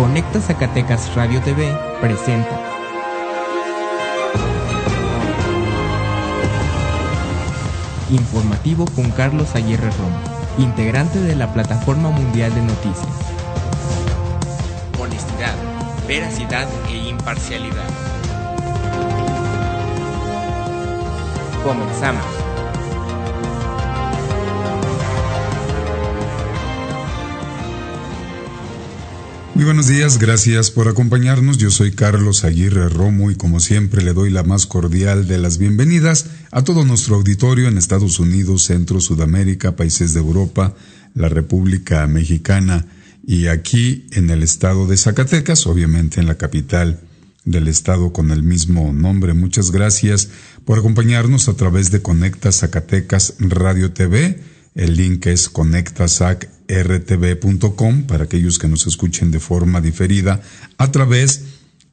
Conecta Zacatecas Radio TV presenta Informativo con Carlos Aguirre Romo, integrante de la Plataforma Mundial de Noticias. Honestidad, veracidad e imparcialidad. Comenzamos. Muy buenos días, gracias por acompañarnos. Yo soy Carlos Aguirre Romo y como siempre le doy la más cordial de las bienvenidas a todo nuestro auditorio en Estados Unidos, Centro, Sudamérica, países de Europa, la República Mexicana y aquí en el estado de Zacatecas, obviamente en la capital del estado con el mismo nombre. Muchas gracias por acompañarnos a través de Conecta Zacatecas Radio TV. El link es conectazacrtv.com para aquellos que nos escuchen de forma diferida a través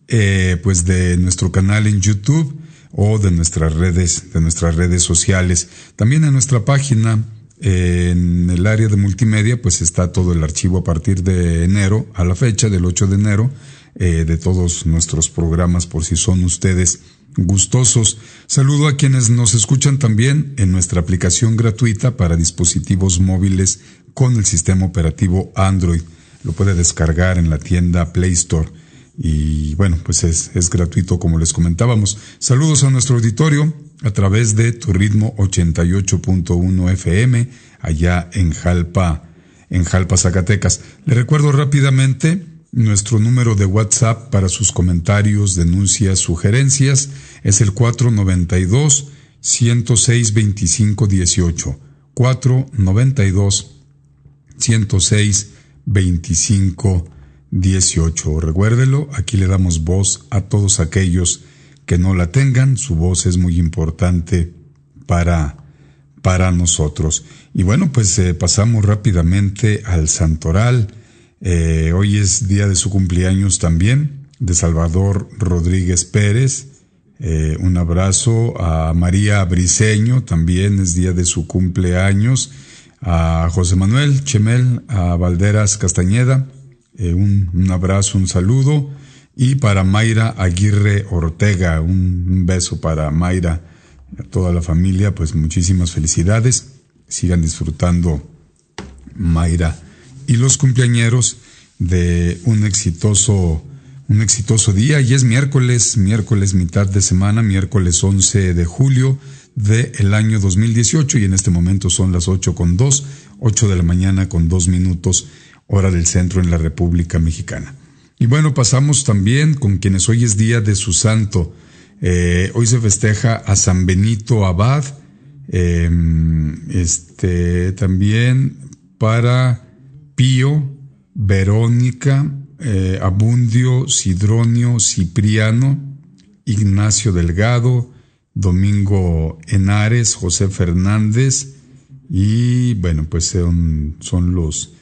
de nuestro canal en YouTube o de nuestras redes sociales. También en nuestra página, en el área de multimedia, pues está todo el archivo a partir de enero a la fecha del 8 de enero de todos nuestros programas por si son ustedes gustosos. Saludo a quienes nos escuchan también en nuestra aplicación gratuita para dispositivos móviles con el sistema operativo Android. Lo puede descargar en la tienda Play Store y bueno, pues es gratuito como les comentábamos. Saludos a nuestro auditorio a través de Tu Ritmo 88.1 FM allá en Jalpa, Zacatecas. Le recuerdo rápidamente nuestro número de WhatsApp para sus comentarios, denuncias, sugerencias es el 492-106-2518. 492-106-2518. Recuérdelo, aquí le damos voz a todos aquellos que no la tengan. Su voz es muy importante para nosotros. Y bueno, pues pasamos rápidamente al santoral. Hoy es día de su cumpleaños también, de Salvador Rodríguez Pérez. Un abrazo a María Briceño, también es día de su cumpleaños. A José Manuel Chemel, a Valderas Castañeda, un abrazo, un saludo. Y para Mayra Aguirre Ortega, un beso para Mayra, a toda la familia, pues muchísimas felicidades. Sigan disfrutando, Mayra y los cumpleañeros de un exitoso día. Y es miércoles mitad de semana, miércoles 11 de julio del año 2018 y en este momento son las 8 de la mañana con 2 minutos, hora del centro en la República Mexicana. Y bueno, pasamos también con quienes hoy es día de su santo. Hoy se festeja a San Benito Abad, también para Pío, Verónica, Abundio, Sidronio, Cipriano, Ignacio Delgado, Domingo Henares, José Fernández y bueno, pues son los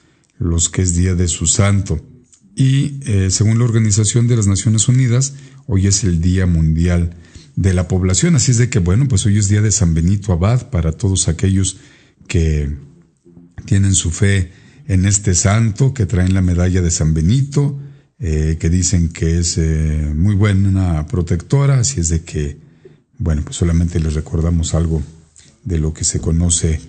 que es día de su santo. Y según la Organización de las Naciones Unidas, hoy es el Día Mundial de la Población, así es de que bueno, pues hoy es día de San Benito Abad para todos aquellos que tienen su fe en este santo, que traen la medalla de San Benito, que dicen que es muy buena protectora, así es de que, bueno, pues solamente les recordamos algo de lo que se conoce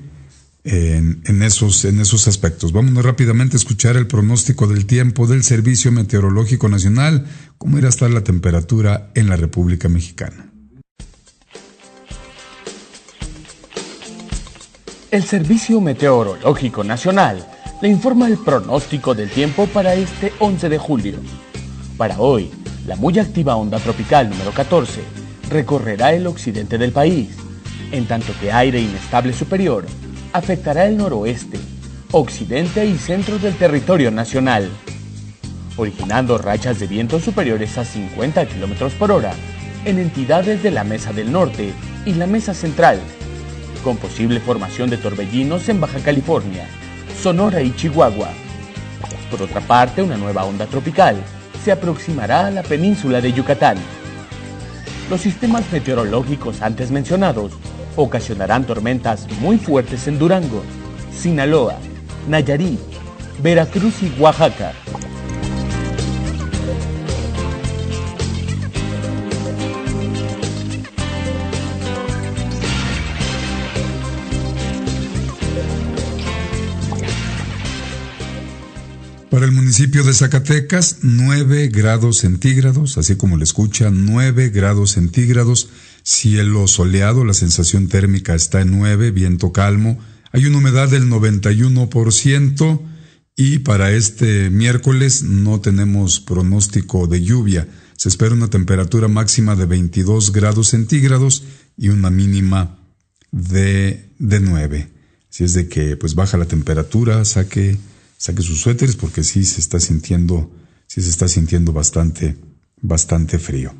en esos aspectos. Vámonos rápidamente a escuchar el pronóstico del tiempo del Servicio Meteorológico Nacional, cómo irá a estar la temperatura en la República Mexicana. El Servicio Meteorológico Nacional le informa el pronóstico del tiempo para este 11 de julio. Para hoy, la muy activa onda tropical número 14 recorrerá el occidente del país, en tanto que aire inestable superior afectará el noroeste, occidente y centro del territorio nacional, originando rachas de vientos superiores a 50 km por hora en entidades de la Mesa del Norte y la Mesa Central, con posible formación de torbellinos en Baja California, Sonora y Chihuahua. Por otra parte, una nueva onda tropical se aproximará a la península de Yucatán. Los sistemas meteorológicos antes mencionados ocasionarán tormentas muy fuertes en Durango, Sinaloa, Nayarit, Veracruz y Oaxaca. Para el municipio de Zacatecas, 9 grados centígrados, así como le escucha, 9 grados centígrados, cielo soleado, la sensación térmica está en 9, viento calmo, hay una humedad del 91% y para este miércoles no tenemos pronóstico de lluvia. Se espera una temperatura máxima de 22 grados centígrados y una mínima de 9. Así es de que pues baja la temperatura, saque sus suéteres porque sí se está sintiendo bastante frío.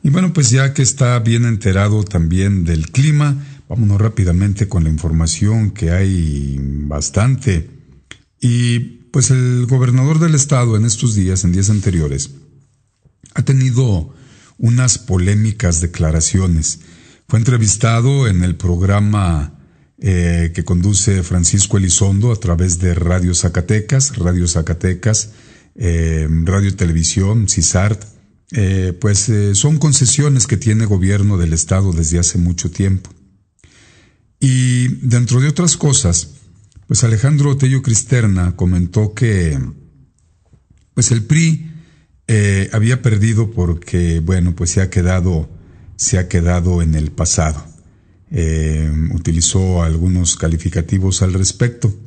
Y bueno, pues ya que está bien enterado también del clima, vámonos rápidamente con la información que hay bastante. Y pues el gobernador del estado en estos días, en días anteriores, ha tenido unas polémicas declaraciones. Fue entrevistado en el programa que conduce Francisco Elizondo a través de Radio Zacatecas, Radio Televisión, CISART. Son concesiones que tiene gobierno del estado desde hace mucho tiempo. Y dentro de otras cosas, pues Alejandro Tello Cristerna comentó que pues el PRI había perdido porque, bueno, pues se ha quedado en el pasado. Utilizó algunos calificativos al respecto.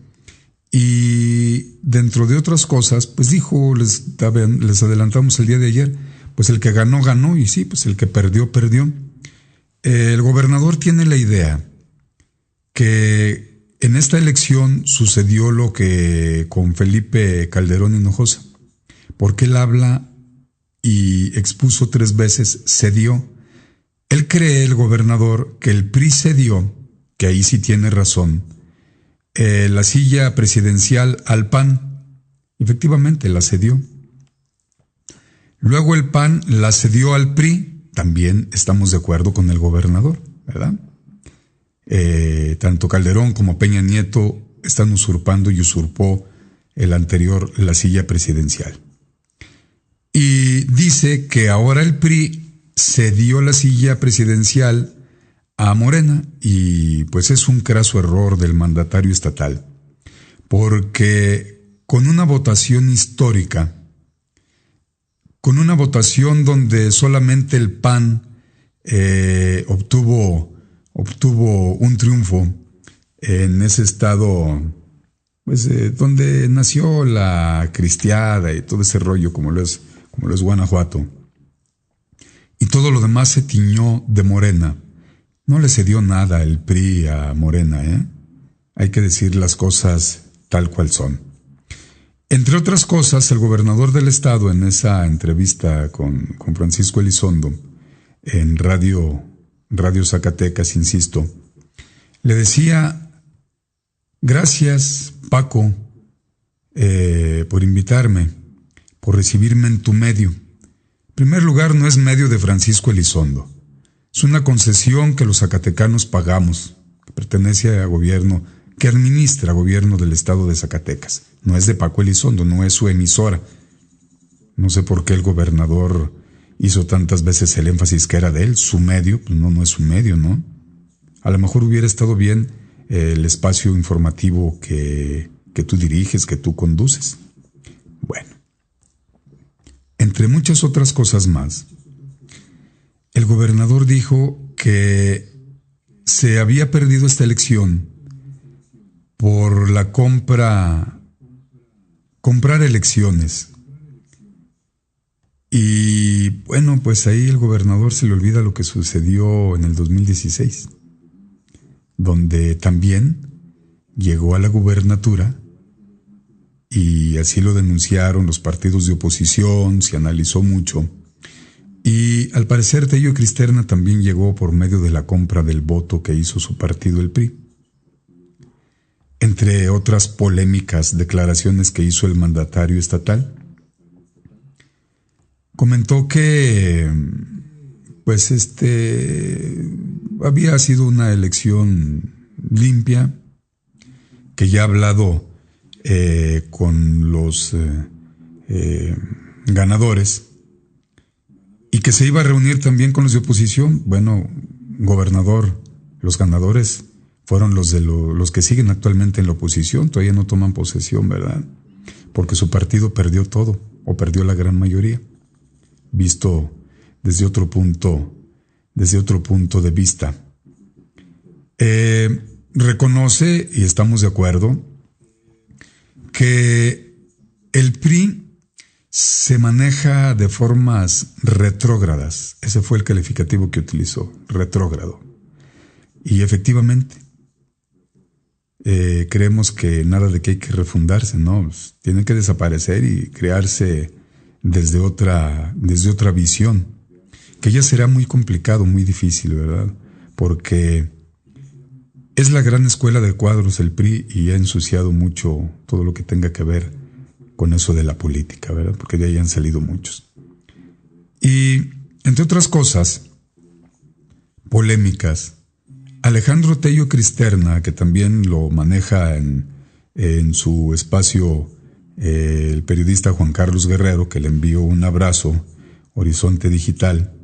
Y dentro de otras cosas, pues dijo, les adelantamos el día de ayer, pues el que ganó, ganó, y sí, pues el que perdió, perdió. El gobernador tiene la idea que en esta elección sucedió lo que con Felipe Calderón Hinojosa, porque él habla y expuso 3 veces, cedió. Él cree, el gobernador, que el PRI cedió, que ahí sí tiene razón, la silla presidencial al PAN. Efectivamente, la cedió. Luego el PAN la cedió al PRI, también estamos de acuerdo con el gobernador, ¿verdad? Tanto Calderón como Peña Nieto están usurpando y usurpó el anterior la silla presidencial. Y dice que ahora el PRI cedió la silla presidencial a Morena y pues es un craso error del mandatario estatal, porque con una votación histórica, con una votación donde solamente el PAN obtuvo un triunfo en ese estado, pues donde nació la cristiada y todo ese rollo como lo es Guanajuato, y todo lo demás se tiñó de Morena. No le cedió nada el PRI a Morena, Hay que decir las cosas tal cual son. Entre otras cosas, el gobernador del estado en esa entrevista con Francisco Elizondo en Radio Zacatecas, insisto, le decía, gracias Paco por invitarme, por recibirme en tu medio. En primer lugar, no es medio de Francisco Elizondo. Es una concesión que los zacatecanos pagamos, que pertenece a gobierno, que administra gobierno del estado de Zacatecas. No es de Paco Elizondo, no es su emisora. No sé por qué el gobernador hizo tantas veces el énfasis que era de él, su medio. Pues no es su medio, ¿no? A lo mejor hubiera estado bien el espacio informativo que tú diriges, que tú conduces. Bueno, entre muchas otras cosas más, el gobernador dijo que se había perdido esta elección por la comprar elecciones. Y bueno, pues ahí el gobernador se le olvida lo que sucedió en el 2016, donde también llegó a la gubernatura y así lo denunciaron los partidos de oposición, se analizó mucho. Y al parecer Tello Cristerna también llegó por medio de la compra del voto que hizo su partido, el PRI. Entre otras polémicas declaraciones que hizo el mandatario estatal, comentó que pues había sido una elección limpia, que ya ha hablado con los ganadores y que se iba a reunir también con los de oposición. Bueno, gobernador, los ganadores fueron los que siguen actualmente en la oposición, todavía no toman posesión, ¿verdad? porque su partido perdió todo, o perdió la gran mayoría, visto desde otro punto de vista. Reconoce, y estamos de acuerdo, que el PRI se maneja de formas retrógradas. Ese fue el calificativo que utilizó, retrógrado. Y efectivamente, creemos que nada de que hay que refundarse, ¿no? Pues, tiene que desaparecer y crearse desde otra visión, que ya será muy complicado, muy difícil, ¿verdad? Porque es la gran escuela de cuadros el PRI y ha ensuciado mucho todo lo que tenga que ver con eso de la política, ¿verdad? Porque de ahí han salido muchos. Y, entre otras cosas polémicas, Alejandro Tello Cristerna, que también lo maneja en su espacio el periodista Juan Carlos Guerrero, que le envió un abrazo, Horizonte Digital,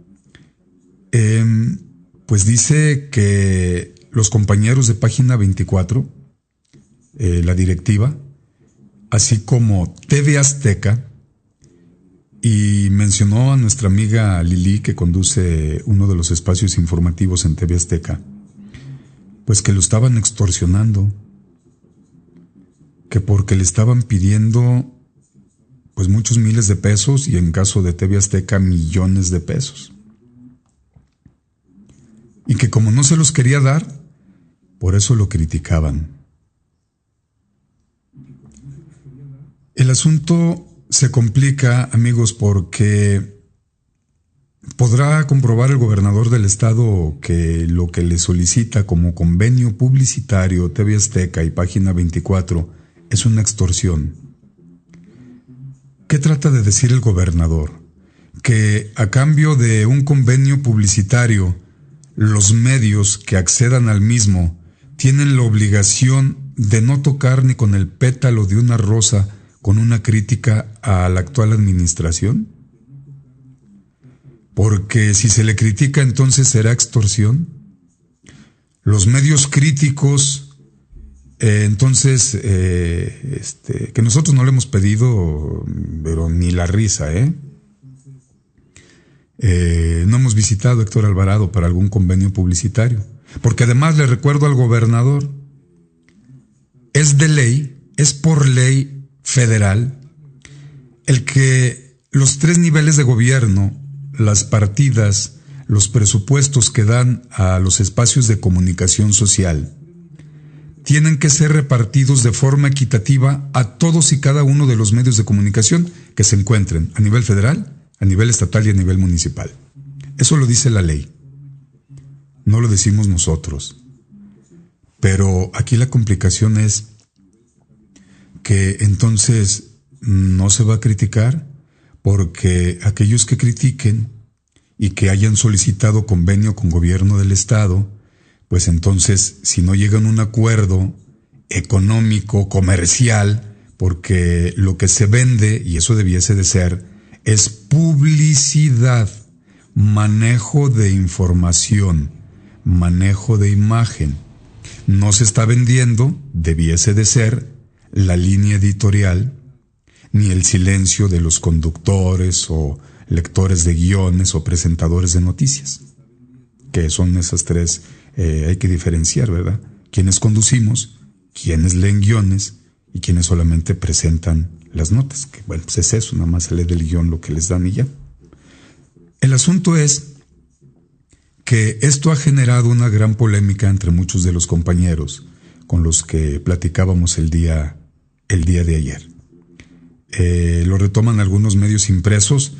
pues dice que los compañeros de Página 24, la directiva, así como TV Azteca, y mencionó a nuestra amiga Lili, que conduce uno de los espacios informativos en TV Azteca, pues que lo estaban extorsionando, que porque le estaban pidiendo pues muchos miles de pesos y en caso de TV Azteca millones de pesos. Y que como no se los quería dar, por eso lo criticaban. El asunto se complica, amigos, porque podrá comprobar el gobernador del estado que lo que le solicita como convenio publicitario TV Azteca y Página 24 es una extorsión. ¿Qué trata de decir el gobernador? Que a cambio de un convenio publicitario, los medios que accedan al mismo tienen la obligación de no tocar ni con el pétalo de una rosa con una crítica a la actual administración. Porque si se le critica, entonces será extorsión. Los medios críticos, entonces, que nosotros no le hemos pedido, pero ni la risa, no hemos visitado a Héctor Alvarado para algún convenio publicitario. Porque además le recuerdo al gobernador, es de ley, es por ley federal, el que los 3 niveles de gobierno, las partidas, los presupuestos que dan a los espacios de comunicación social, tienen que ser repartidos de forma equitativa a todos y cada uno de los medios de comunicación que se encuentren a nivel federal, a nivel estatal y a nivel municipal. Eso lo dice la ley. No lo decimos nosotros. Pero aquí la complicación es que entonces no se va a criticar, porque aquellos que critiquen y que hayan solicitado convenio con gobierno del estado, pues entonces si no llegan a un acuerdo económico, comercial, porque lo que se vende, y eso debiese de ser, es publicidad, manejo de información, manejo de imagen. No se está vendiendo, debiese de ser, la línea editorial, ni el silencio de los conductores o lectores de guiones o presentadores de noticias, que son esas 3, hay que diferenciar, ¿verdad? Quienes conducimos, quienes leen guiones y quienes solamente presentan las notas, que bueno, pues es eso, nada más se lee del guión lo que les dan y ya. El asunto es que esto ha generado una gran polémica entre muchos de los compañeros con los que platicábamos el día de ayer. Lo retoman algunos medios impresos,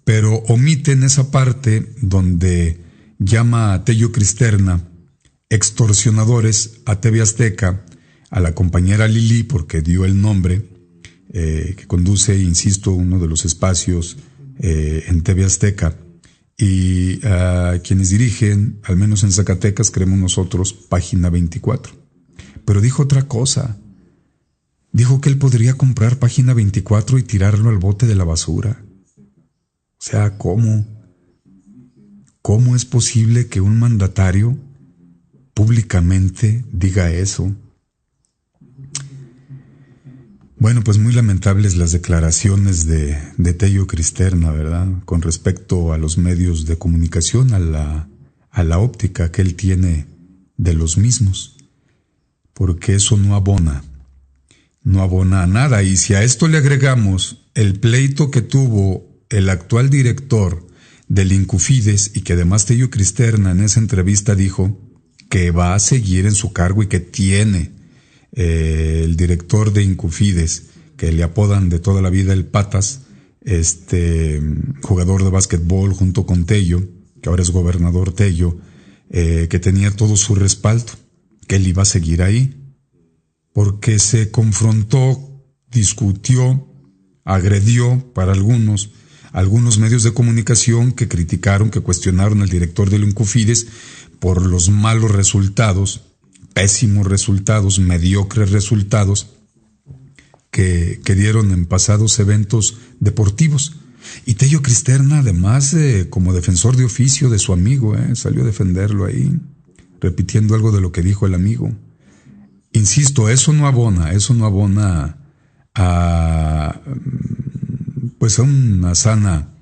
pero omiten esa parte donde llama a Tello Cristerna extorsionadores a TV Azteca, a la compañera Lili, porque dio el nombre, que conduce, insisto, uno de los espacios en TV Azteca, y a quienes dirigen, al menos en Zacatecas, creemos nosotros, Página 24. Pero dijo otra cosa. Dijo que él podría comprar Página 24 y tirarlo al bote de la basura. O sea, ¿cómo? ¿Cómo es posible que un mandatario públicamente diga eso? Bueno, pues muy lamentables las declaraciones de Tello Cristerna, ¿verdad? Con respecto a los medios de comunicación, a la óptica que él tiene de los mismos. Porque eso no abona a nada. Y si a esto le agregamos el pleito que tuvo el actual director del Incufides, y que además Tello Cristerna en esa entrevista dijo que va a seguir en su cargo y que tiene el director de Incufides, que le apodan de toda la vida el Patas, jugador de básquetbol junto con Tello, que ahora es gobernador Tello, que tenía todo su respaldo, que él iba a seguir ahí, porque se confrontó, discutió, agredió para algunos medios de comunicación que criticaron, que cuestionaron al director del Incufides por los malos resultados, pésimos resultados, mediocres resultados que dieron en pasados eventos deportivos. Y Tello Cristerna, además, como defensor de oficio de su amigo, salió a defenderlo ahí, repitiendo algo de lo que dijo el amigo. Insisto, eso no abona a una sana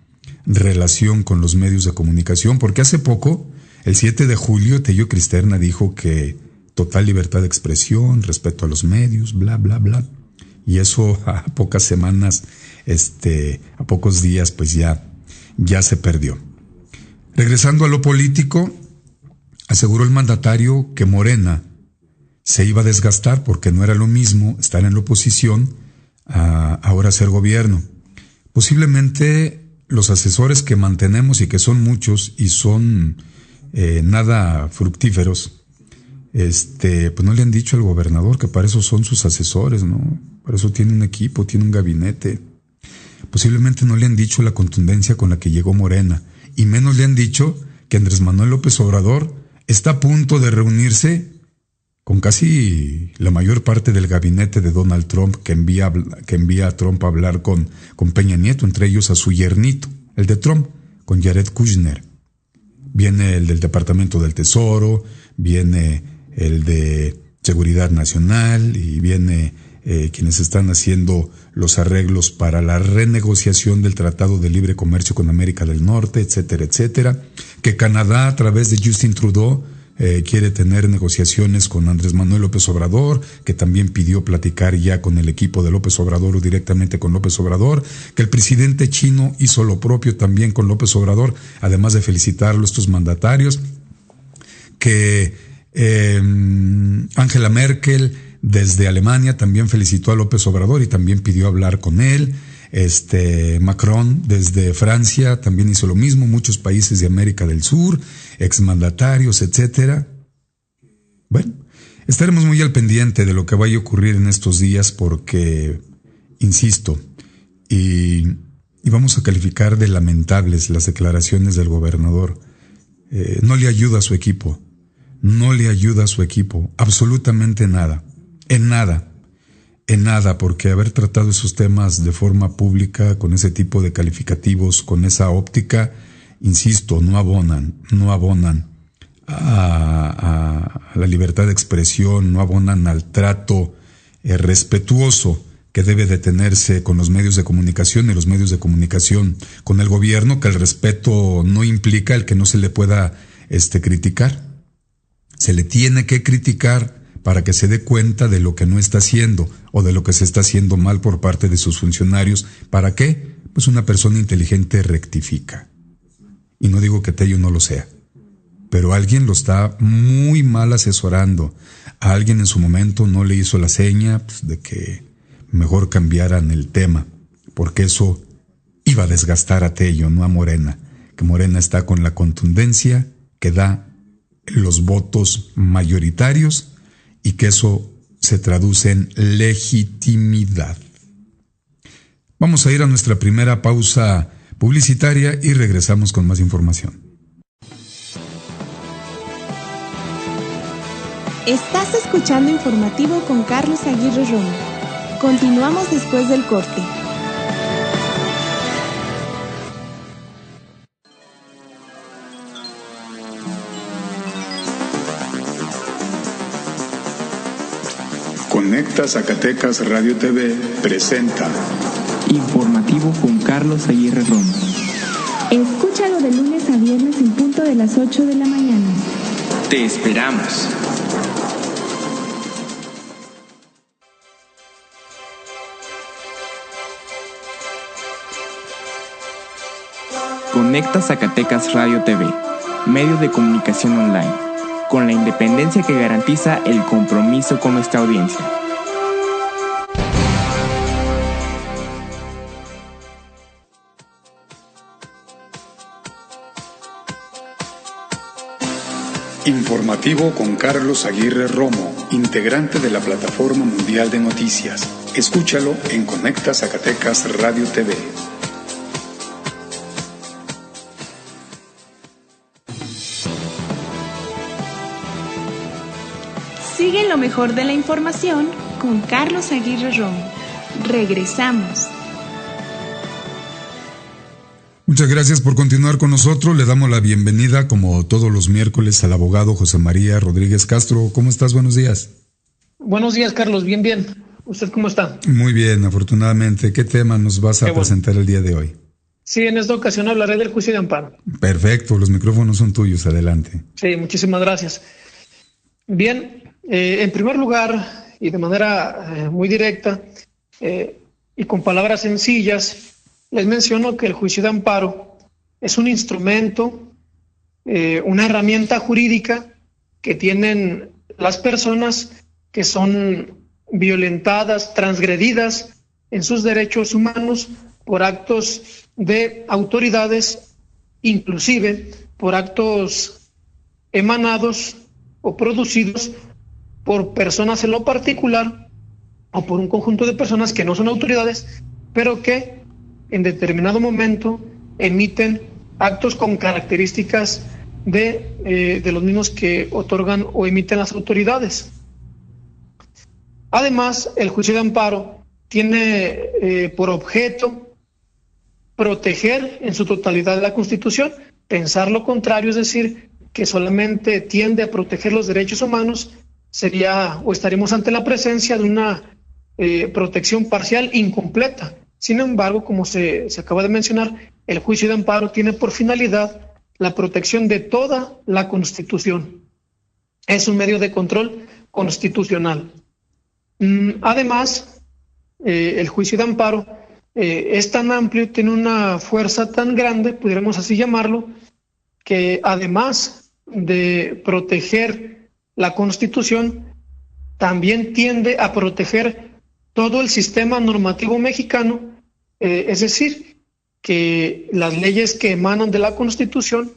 relación con los medios de comunicación, porque hace poco, el 7 de julio, Tello Cristerna dijo que total libertad de expresión, respeto a los medios, bla, bla, bla. Y eso a pocas semanas, a pocos días, pues ya se perdió. Regresando a lo político, aseguró el mandatario que Morena se iba a desgastar porque no era lo mismo estar en la oposición a ahora ser gobierno. Posiblemente los asesores que mantenemos y que son muchos y son nada fructíferos, pues no le han dicho al gobernador que para eso son sus asesores, ¿no? Para eso tiene un equipo, tiene un gabinete. Posiblemente no le han dicho la contundencia con la que llegó Morena, y menos le han dicho que Andrés Manuel López Obrador está a punto de reunirse con casi la mayor parte del gabinete de Donald Trump, que envía a Trump a hablar con Peña Nieto, entre ellos a su yernito, el de Trump, con Jared Kushner. Viene el del Departamento del Tesoro, viene el de Seguridad Nacional y viene quienes están haciendo los arreglos para la renegociación del Tratado de Libre Comercio con América del Norte, etcétera, etcétera. Que Canadá, a través de Justin Trudeau, quiere tener negociaciones con Andrés Manuel López Obrador, que también pidió platicar ya con el equipo de López Obrador o directamente con López Obrador, que el presidente chino hizo lo propio también con López Obrador, además de felicitarlo a estos mandatarios, que Angela Merkel desde Alemania también felicitó a López Obrador y también pidió hablar con él. Macron desde Francia también hizo lo mismo, muchos países de América del Sur, exmandatarios, etcétera. Bueno, estaremos muy al pendiente de lo que vaya a ocurrir en estos días porque, insisto, y vamos a calificar de lamentables las declaraciones del gobernador. No le ayuda a su equipo, absolutamente nada, en nada, porque haber tratado esos temas de forma pública, con ese tipo de calificativos, con esa óptica, insisto, no abonan a la libertad de expresión, no abonan al trato respetuoso que debe de tenerse con los medios de comunicación y los medios de comunicación con el gobierno, que el respeto no implica el que no se le pueda criticar. Se le tiene que criticar para que se dé cuenta de lo que no está haciendo o de lo que se está haciendo mal por parte de sus funcionarios. ¿Para qué? Pues una persona inteligente rectifica. Y no digo que Tello no lo sea, pero alguien lo está muy mal asesorando. A alguien en su momento no le hizo la seña de que mejor cambiaran el tema, porque eso iba a desgastar a Tello, no a Morena, que Morena está con la contundencia que da los votos mayoritarios y que eso se traduce en legitimidad. Vamos a ir a nuestra primera pausa publicitaria y regresamos con más información. Estás escuchando Informativo con Carlos Aguirre Romo. Continuamos después del corte. Conecta Zacatecas Radio TV presenta Informativo con Carlos Aguirre Romo. Escúchalo de lunes a viernes en punto de las 8 de la mañana. Te esperamos. Conecta Zacatecas Radio TV, medio de comunicación online, con la independencia que garantiza el compromiso con nuestra audiencia. Informativo con Carlos Aguirre Romo, integrante de la Plataforma Mundial de Noticias. Escúchalo en Conecta Zacatecas Radio TV. Sigue lo mejor de la información con Carlos Aguirre Romo. Regresamos. Muchas gracias por continuar con nosotros. Le damos la bienvenida, como todos los miércoles, al abogado José María Rodríguez Castro. ¿Cómo estás? Buenos días. Buenos días, Carlos. Bien, bien. ¿Usted cómo está? Muy bien, afortunadamente. ¿Qué tema nos vas a presentar el día de hoy? Sí, en esta ocasión hablaré del juicio de amparo. Perfecto, los micrófonos son tuyos. Adelante. Sí, muchísimas gracias. Bien, en primer lugar, y de manera muy directa y con palabras sencillas, les menciono que el juicio de amparo es un instrumento, una herramienta jurídica que tienen las personas que son violentadas, transgredidas en sus derechos humanos por actos de autoridades, inclusive por actos emanados o producidos por personas en lo particular o por un conjunto de personas que no son autoridades, pero que en determinado momento emiten actos con características de los mismos que otorgan o emiten las autoridades. Además, el juicio de amparo tiene por objeto proteger en su totalidad la Constitución. Pensar lo contrario, es decir, que solamente tiende a proteger los derechos humanos, sería o estaríamos ante la presencia de una protección parcial incompleta. Sin embargo, como se acaba de mencionar, el juicio de amparo tiene por finalidad la protección de toda la Constitución. Es un medio de control constitucional. Además, el juicio de amparo es tan amplio, tiene una fuerza tan grande, pudiéramos así llamarlo, que además de proteger la Constitución, también tiende a proteger todo el sistema normativo mexicano, es decir, que las leyes que emanan de la Constitución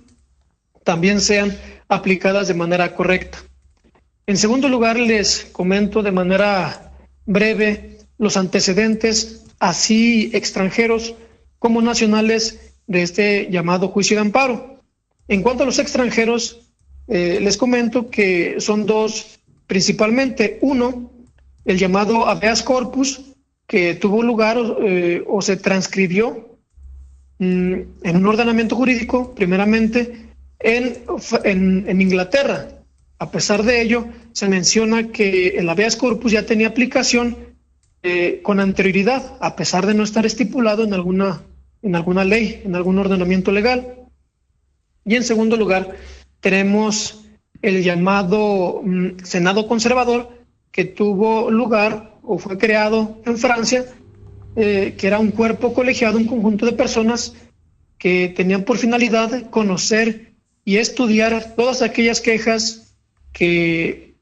también sean aplicadas de manera correcta. En segundo lugar, les comento de manera breve los antecedentes, así extranjeros como nacionales, de este llamado juicio de amparo. En cuanto a los extranjeros, les comento que son dos principalmente. Uno, el llamado habeas corpus, que tuvo lugar o se transcribió en un ordenamiento jurídico, primeramente en Inglaterra. A pesar de ello, se menciona que el habeas corpus ya tenía aplicación con anterioridad, a pesar de no estar estipulado en alguna ley, en algún ordenamiento legal. Y en segundo lugar, tenemos el llamado Senado Conservador, que tuvo lugar o fue creado en Francia, que era un cuerpo colegiado, un conjunto de personas que tenían por finalidad conocer y estudiar todas aquellas quejas que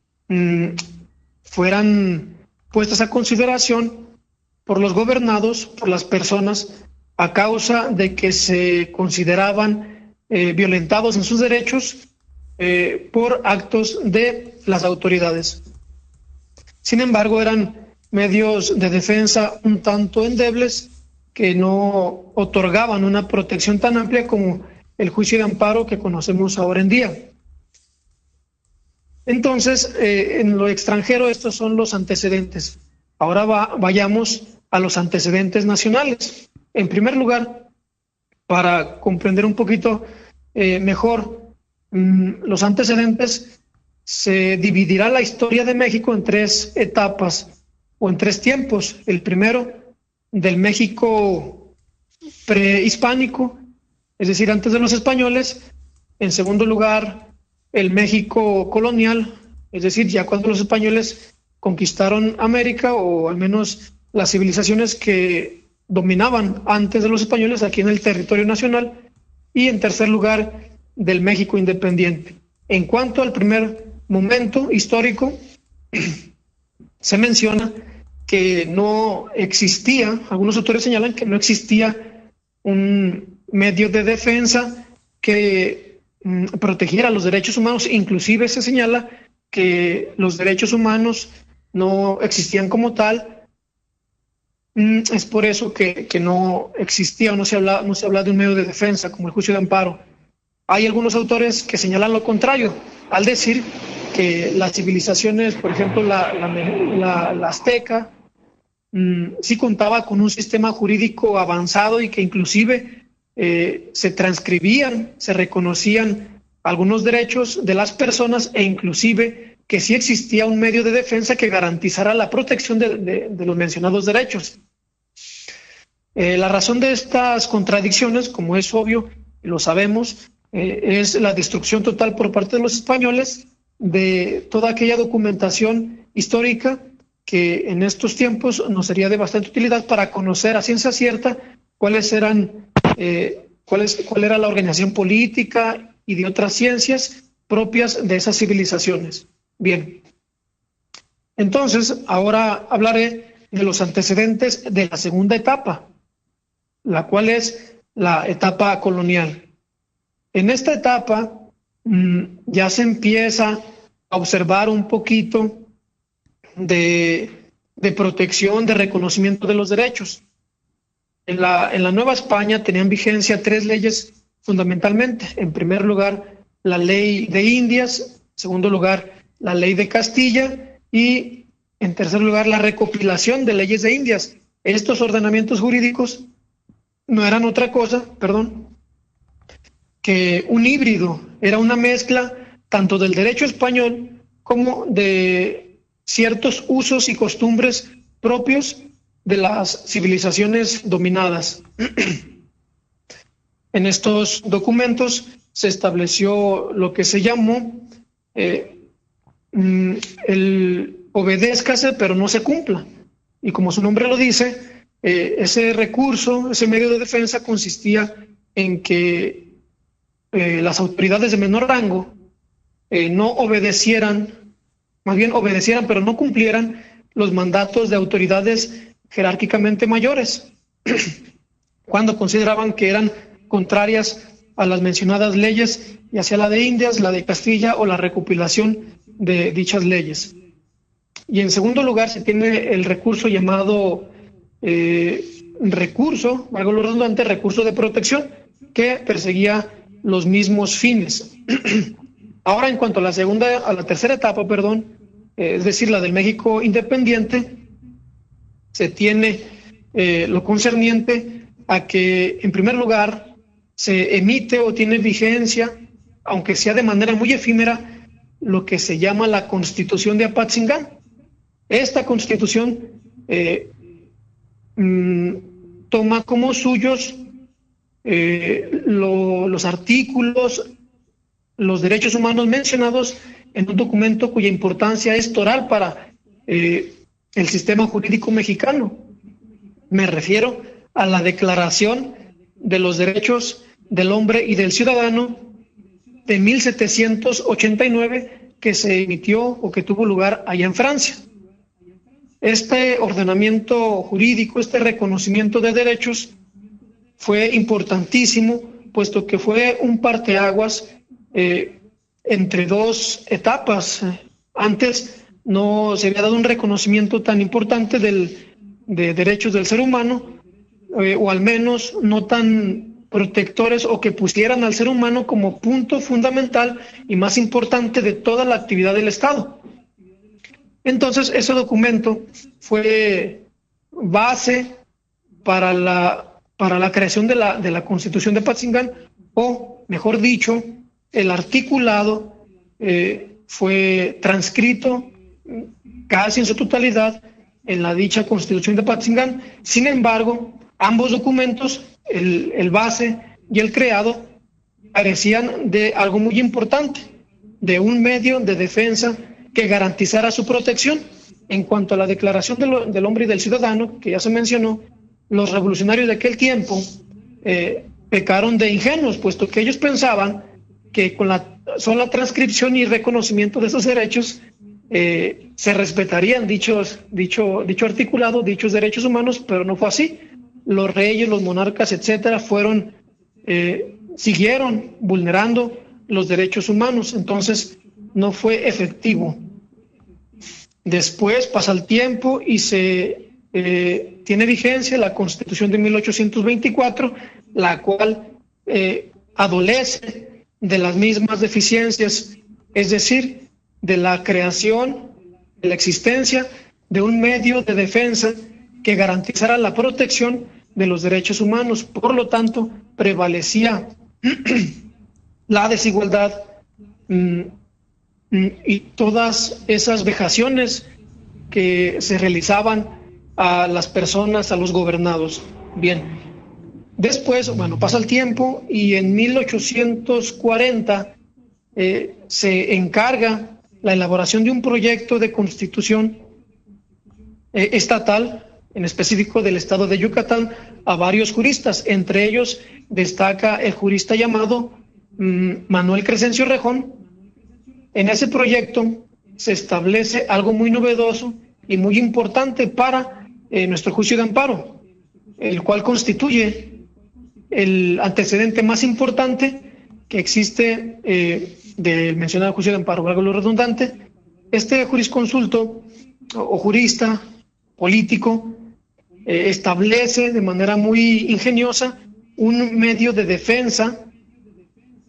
fueran puestas a consideración por los gobernados, por las personas, a causa de que se consideraban violentados en sus derechos por actos de las autoridades. Sin embargo, eran medios de defensa un tanto endebles que no otorgaban una protección tan amplia como el juicio de amparo que conocemos ahora en día. Entonces, en lo extranjero, estos son los antecedentes. Ahora vayamos a los antecedentes nacionales. En primer lugar, para comprender un poquito mejor los antecedentes, se dividirá la historia de México en tres etapas. o en tres tiempos. El primero, del México prehispánico, es decir, antes de los españoles. En segundo lugar, el México colonial, es decir, ya cuando los españoles conquistaron América, o al menos las civilizaciones que dominaban antes de los españoles aquí en el territorio nacional. Y en tercer lugar, del México independiente. En cuanto al primer momento histórico, se menciona que no existía, algunos autores señalan que no existía un medio de defensa que protegiera los derechos humanos. Inclusive se señala que los derechos humanos no existían como tal. Es por eso que no existía o no se habla de un medio de defensa como el juicio de amparo. Hay algunos autores que señalan lo contrario, al decir que las civilizaciones, por ejemplo la azteca, sí contaba con un sistema jurídico avanzado y que inclusive se transcribían, se reconocían algunos derechos de las personas, e inclusive que sí existía un medio de defensa que garantizara la protección de los mencionados derechos. La razón de estas contradicciones, como es obvio, lo sabemos, es la destrucción total por parte de los españoles de toda aquella documentación histórica que en estos tiempos nos sería de bastante utilidad para conocer a ciencia cierta cuál era la organización política y de otras ciencias propias de esas civilizaciones. Bien, entonces ahora hablaré de los antecedentes de la segunda etapa, la cual es la etapa colonial. En esta etapa ya se empieza a observar un poquito de protección, de reconocimiento de los derechos. En la Nueva España tenían vigencia tres leyes fundamentalmente. En primer lugar, la ley de Indias; en segundo lugar, la ley de Castilla; y en tercer lugar, la recopilación de leyes de Indias. Estos ordenamientos jurídicos no eran otra cosa, que un híbrido, era una mezcla tanto del derecho español como de ciertos usos y costumbres propios de las civilizaciones dominadas. En estos documentos se estableció lo que se llamó el obedézcase pero no se cumpla. Y como su nombre lo dice, ese recurso, ese medio de defensa consistía en que las autoridades de menor rango no obedecieran, más bien obedecieran pero no cumplieran los mandatos de autoridades jerárquicamente mayores, cuando consideraban que eran contrarias a las mencionadas leyes, ya sea la de Indias, la de Castilla o la recopilación de dichas leyes. Y en segundo lugar se tiene el recurso llamado recurso, valga lo redundante, recurso de protección, que perseguía los mismos fines. Ahora, en cuanto a la tercera etapa, es decir, la del México independiente, se tiene lo concerniente a que, en primer lugar, se emite o tiene vigencia, aunque sea de manera muy efímera, lo que se llama la Constitución de Apatzingán. Esta Constitución toma como suyos los artículos, los derechos humanos mencionados en un documento cuya importancia es total para el sistema jurídico mexicano. Me refiero a la Declaración de los Derechos del Hombre y del Ciudadano de 1789, que se emitió o que tuvo lugar allá en Francia. Este ordenamiento jurídico, este reconocimiento de derechos fue importantísimo, puesto que fue un parteaguas entre dos etapas. Antes no se había dado un reconocimiento tan importante de derechos del ser humano, o al menos no tan protectores o que pusieran al ser humano como punto fundamental y más importante de toda la actividad del Estado. Entonces, ese documento fue base para la creación de la Constitución de Apatzingán, o, mejor dicho, el articulado fue transcrito casi en su totalidad en la dicha Constitución de Apatzingán. Sin embargo, ambos documentos, el base y el creado, carecían de algo muy importante, de un medio de defensa que garantizara su protección. En cuanto a la Declaración del Hombre y del Ciudadano, que ya se mencionó, los revolucionarios de aquel tiempo pecaron de ingenuos, puesto que ellos pensaban que con la sola transcripción y reconocimiento de esos derechos se respetarían dicho articulado, dichos derechos humanos, pero no fue así. Los reyes, los monarcas, etcétera, siguieron vulnerando los derechos humanos, entonces no fue efectivo. Después pasa el tiempo y tiene vigencia la Constitución de 1824, la cual adolece de las mismas deficiencias, es decir, de la creación, de la existencia de un medio de defensa que garantizara la protección de los derechos humanos. Por lo tanto, prevalecía la desigualdad y todas esas vejaciones que se realizaban a las personas, a los gobernados. Bien, después, pasa el tiempo y en 1840 se encarga la elaboración de un proyecto de constitución estatal, en específico del estado de Yucatán, a varios juristas. Entre ellos destaca el jurista llamado Manuel Crescencio Rejón. En ese proyecto se establece algo muy novedoso y muy importante para nuestro juicio de amparo, el cual constituye el antecedente más importante que existe del mencionado juicio de amparo, valga lo redundante. Este jurisconsulto o jurista político establece de manera muy ingeniosa un medio de defensa,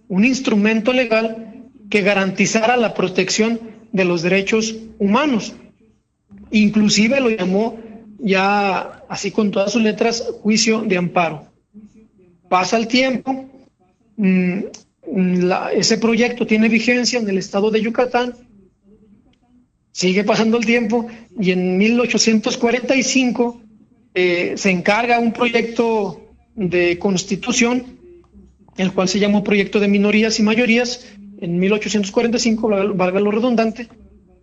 un instrumento legal que garantizara la protección de los derechos humanos. Inclusive lo llamó ya así con todas sus letras, juicio de amparo. Pasa el tiempo, ese proyecto tiene vigencia en el estado de Yucatán, sigue pasando el tiempo y en 1845 se encarga un proyecto de constitución, el cual se llamó Proyecto de Minorías y Mayorías, en 1845, valga lo redundante,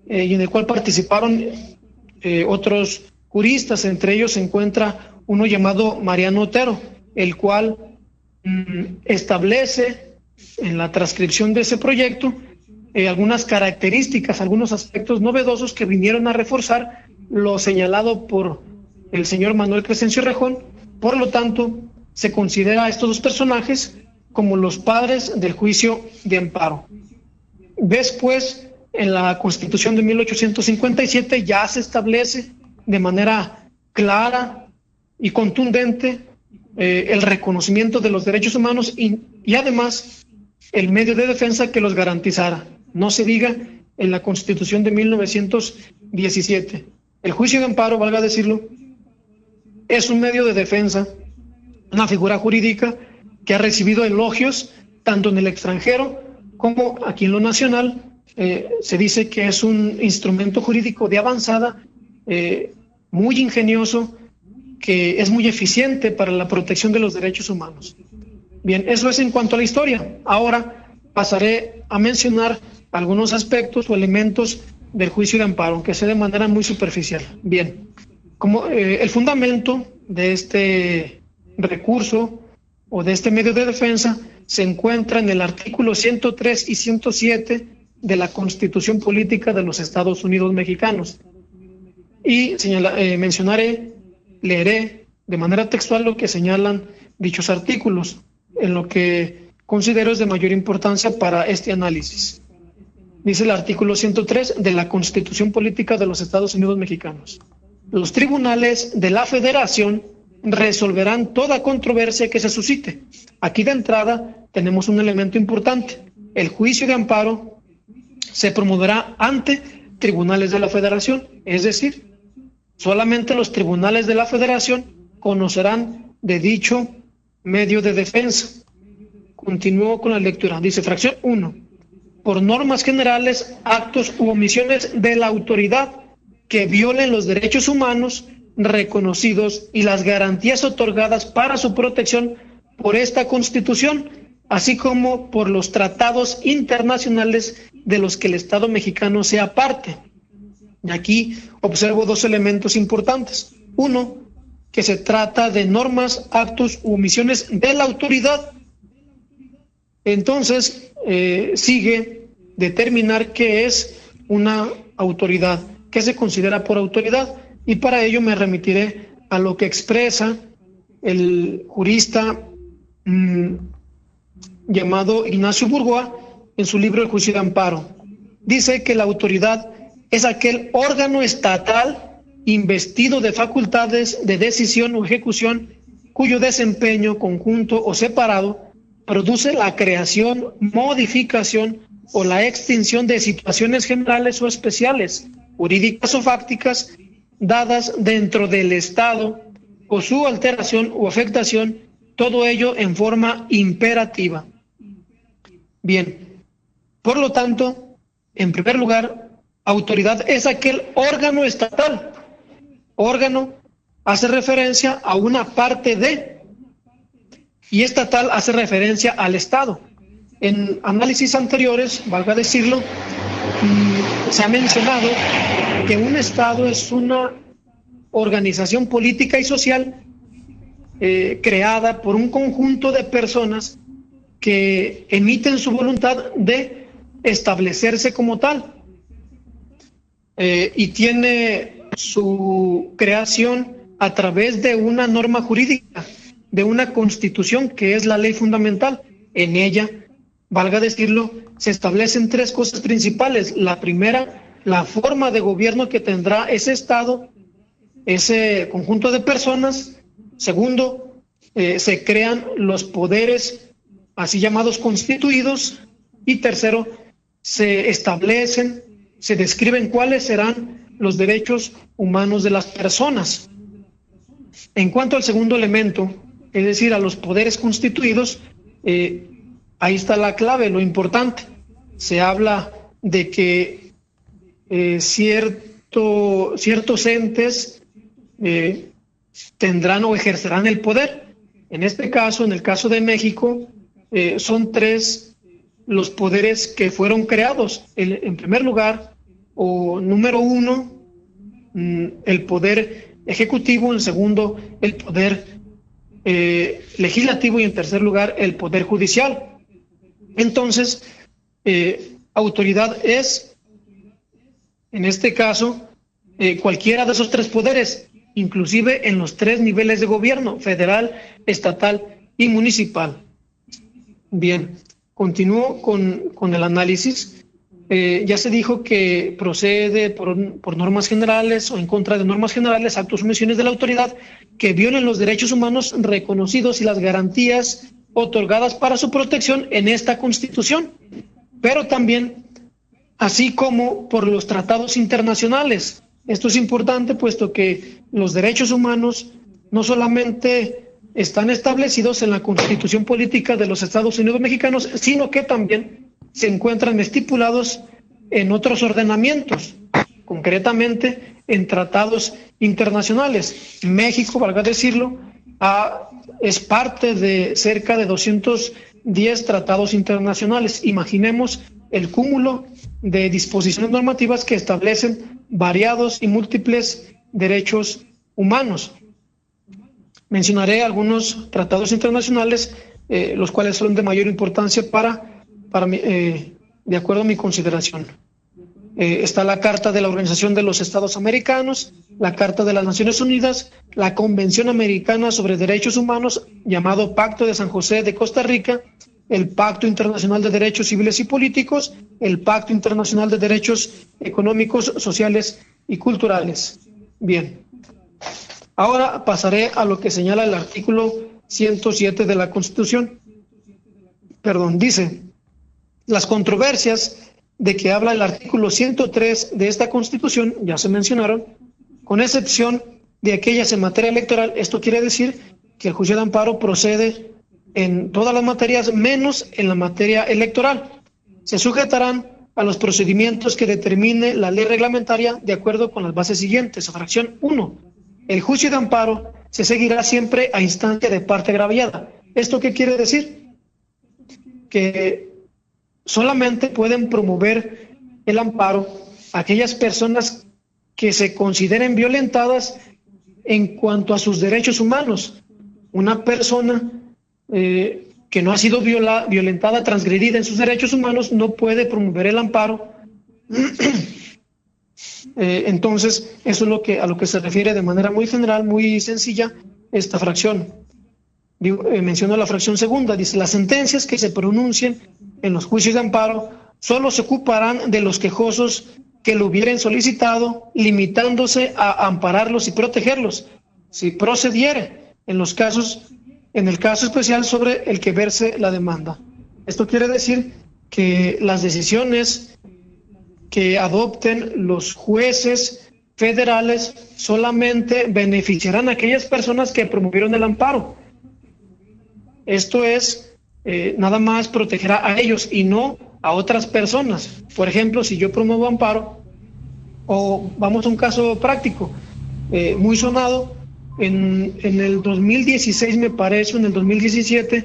y en el cual participaron otros juristas. Entre ellos se encuentra uno llamado Mariano Otero, el cual establece en la transcripción de ese proyecto algunas características, algunos aspectos novedosos que vinieron a reforzar lo señalado por el señor Manuel Crescencio Rejón. Por lo tanto, se considera a estos dos personajes como los padres del juicio de amparo. Después, en la Constitución de 1857 ya se establece de manera clara y contundente el reconocimiento de los derechos humanos y además el medio de defensa que los garantizara. No se diga en la Constitución de 1917. El juicio de amparo, valga decirlo, es un medio de defensa, una figura jurídica que ha recibido elogios tanto en el extranjero como aquí en lo nacional. Se dice que es un instrumento jurídico de avanzada, muy ingenioso, que es muy eficiente para la protección de los derechos humanos. Bien, eso es en cuanto a la historia. Ahora pasaré a mencionar algunos aspectos o elementos del juicio de amparo, aunque sea de manera muy superficial. Bien, como el fundamento de este recurso o de este medio de defensa se encuentra en el artículo 103 y 107 de la Constitución Política de los Estados Unidos Mexicanos. Y leeré de manera textual lo que señalan dichos artículos, en lo que considero es de mayor importancia para este análisis. Dice el artículo 103 de la Constitución Política de los Estados Unidos Mexicanos: los tribunales de la Federación resolverán toda controversia que se suscite. Aquí de entrada tenemos un elemento importante. El juicio de amparo se promoverá ante tribunales de la Federación, es decir, solamente los tribunales de la Federación conocerán de dicho medio de defensa. Continúo con la lectura. Dice, fracción 1. Por normas generales, actos u omisiones de la autoridad que violen los derechos humanos reconocidos y las garantías otorgadas para su protección por esta Constitución, así como por los tratados internacionales de los que el Estado mexicano sea parte. Y aquí observo dos elementos importantes. Uno, que se trata de normas, actos u omisiones de la autoridad. Entonces, sigue determinar qué es una autoridad, qué se considera por autoridad, y para ello me remitiré a lo que expresa el jurista llamado Ignacio Burgoa en su libro El juicio de amparo. Dice que la autoridad es aquel órgano estatal investido de facultades de decisión o ejecución cuyo desempeño conjunto o separado produce la creación, modificación o la extinción de situaciones generales o especiales, jurídicas o fácticas, dadas dentro del Estado o su alteración o afectación, todo ello en forma imperativa. Bien, por lo tanto, en primer lugar, autoridad es aquel órgano estatal. Órgano hace referencia a una parte de, y estatal hace referencia al Estado. En análisis anteriores, valga decirlo, se ha mencionado que un Estado es una organización política y social creada por un conjunto de personas que emiten su voluntad de establecerse como tal, y tiene su creación a través de una norma jurídica, de una constitución que es la ley fundamental. En ella, valga decirlo, se establecen tres cosas principales. La primera, la forma de gobierno que tendrá ese Estado, ese conjunto de personas. Segundo, se crean los poderes así llamados constituidos. Y tercero, se establecen, se describen cuáles serán los derechos humanos de las personas. En cuanto al segundo elemento, es decir, a los poderes constituidos, ahí está la clave, lo importante. Se habla de que ciertos entes tendrán o ejercerán el poder. En este caso, en el caso de México, son tres los poderes que fueron creados. En primer lugar, o número uno, el poder ejecutivo; en segundo, el poder legislativo; y en tercer lugar, el poder judicial. Entonces, autoridad es, en este caso, cualquiera de esos tres poderes, inclusive en los tres niveles de gobierno: federal, estatal y municipal. Bien, continúo con el análisis. Ya se dijo que procede por normas generales o en contra de normas generales, actos o omisiones de la autoridad que violen los derechos humanos reconocidos y las garantías otorgadas para su protección en esta Constitución, pero también así como por los tratados internacionales. Esto es importante, puesto que los derechos humanos no solamente están establecidos en la Constitución Política de los Estados Unidos Mexicanos, sino que también se encuentran estipulados en otros ordenamientos, concretamente en tratados internacionales. México, valga decirlo, es parte de cerca de 210 tratados internacionales. Imaginemos el cúmulo de disposiciones normativas que establecen variados y múltiples derechos humanos. Mencionaré algunos tratados internacionales, los cuales son de mayor importancia de acuerdo a mi consideración. Está la Carta de la Organización de los Estados Americanos, la Carta de las Naciones Unidas, la Convención Americana sobre Derechos Humanos, llamado Pacto de San José de Costa Rica, el Pacto Internacional de Derechos Civiles y Políticos, el Pacto Internacional de Derechos Económicos, Sociales y Culturales. Bien, ahora pasaré a lo que señala el artículo 107 de la Constitución. Dice: las controversias de que habla el artículo 103 de esta Constitución ya se mencionaron, con excepción de aquellas en materia electoral. Esto quiere decir que el juicio de amparo procede en todas las materias menos en la materia electoral. Se sujetarán a los procedimientos que determine la ley reglamentaria de acuerdo con las bases siguientes. Fracción 1. El juicio de amparo se seguirá siempre a instancia de parte agraviada. ¿Esto qué quiere decir? Que solamente pueden promover el amparo aquellas personas que se consideren violentadas en cuanto a sus derechos humanos. Una persona que no ha sido violentada, transgredida en sus derechos humanos, no puede promover el amparo. Entonces, eso es a lo que se refiere de manera muy general, muy sencilla, esta fracción. Menciono la fracción segunda, dice: las sentencias que se pronuncien en los juicios de amparo solo se ocuparán de los quejosos que lo hubieran solicitado, limitándose a ampararlos y protegerlos, si procediere, en el caso especial sobre el que verse la demanda. Esto quiere decir que las decisiones que adopten los jueces federales solamente beneficiarán a aquellas personas que promovieron el amparo. Esto es, nada más protegerá a ellos y no a otras personas. Por ejemplo, si yo promuevo amparo, o vamos a un caso práctico, muy sonado, en el 2016 me parece, en el 2017,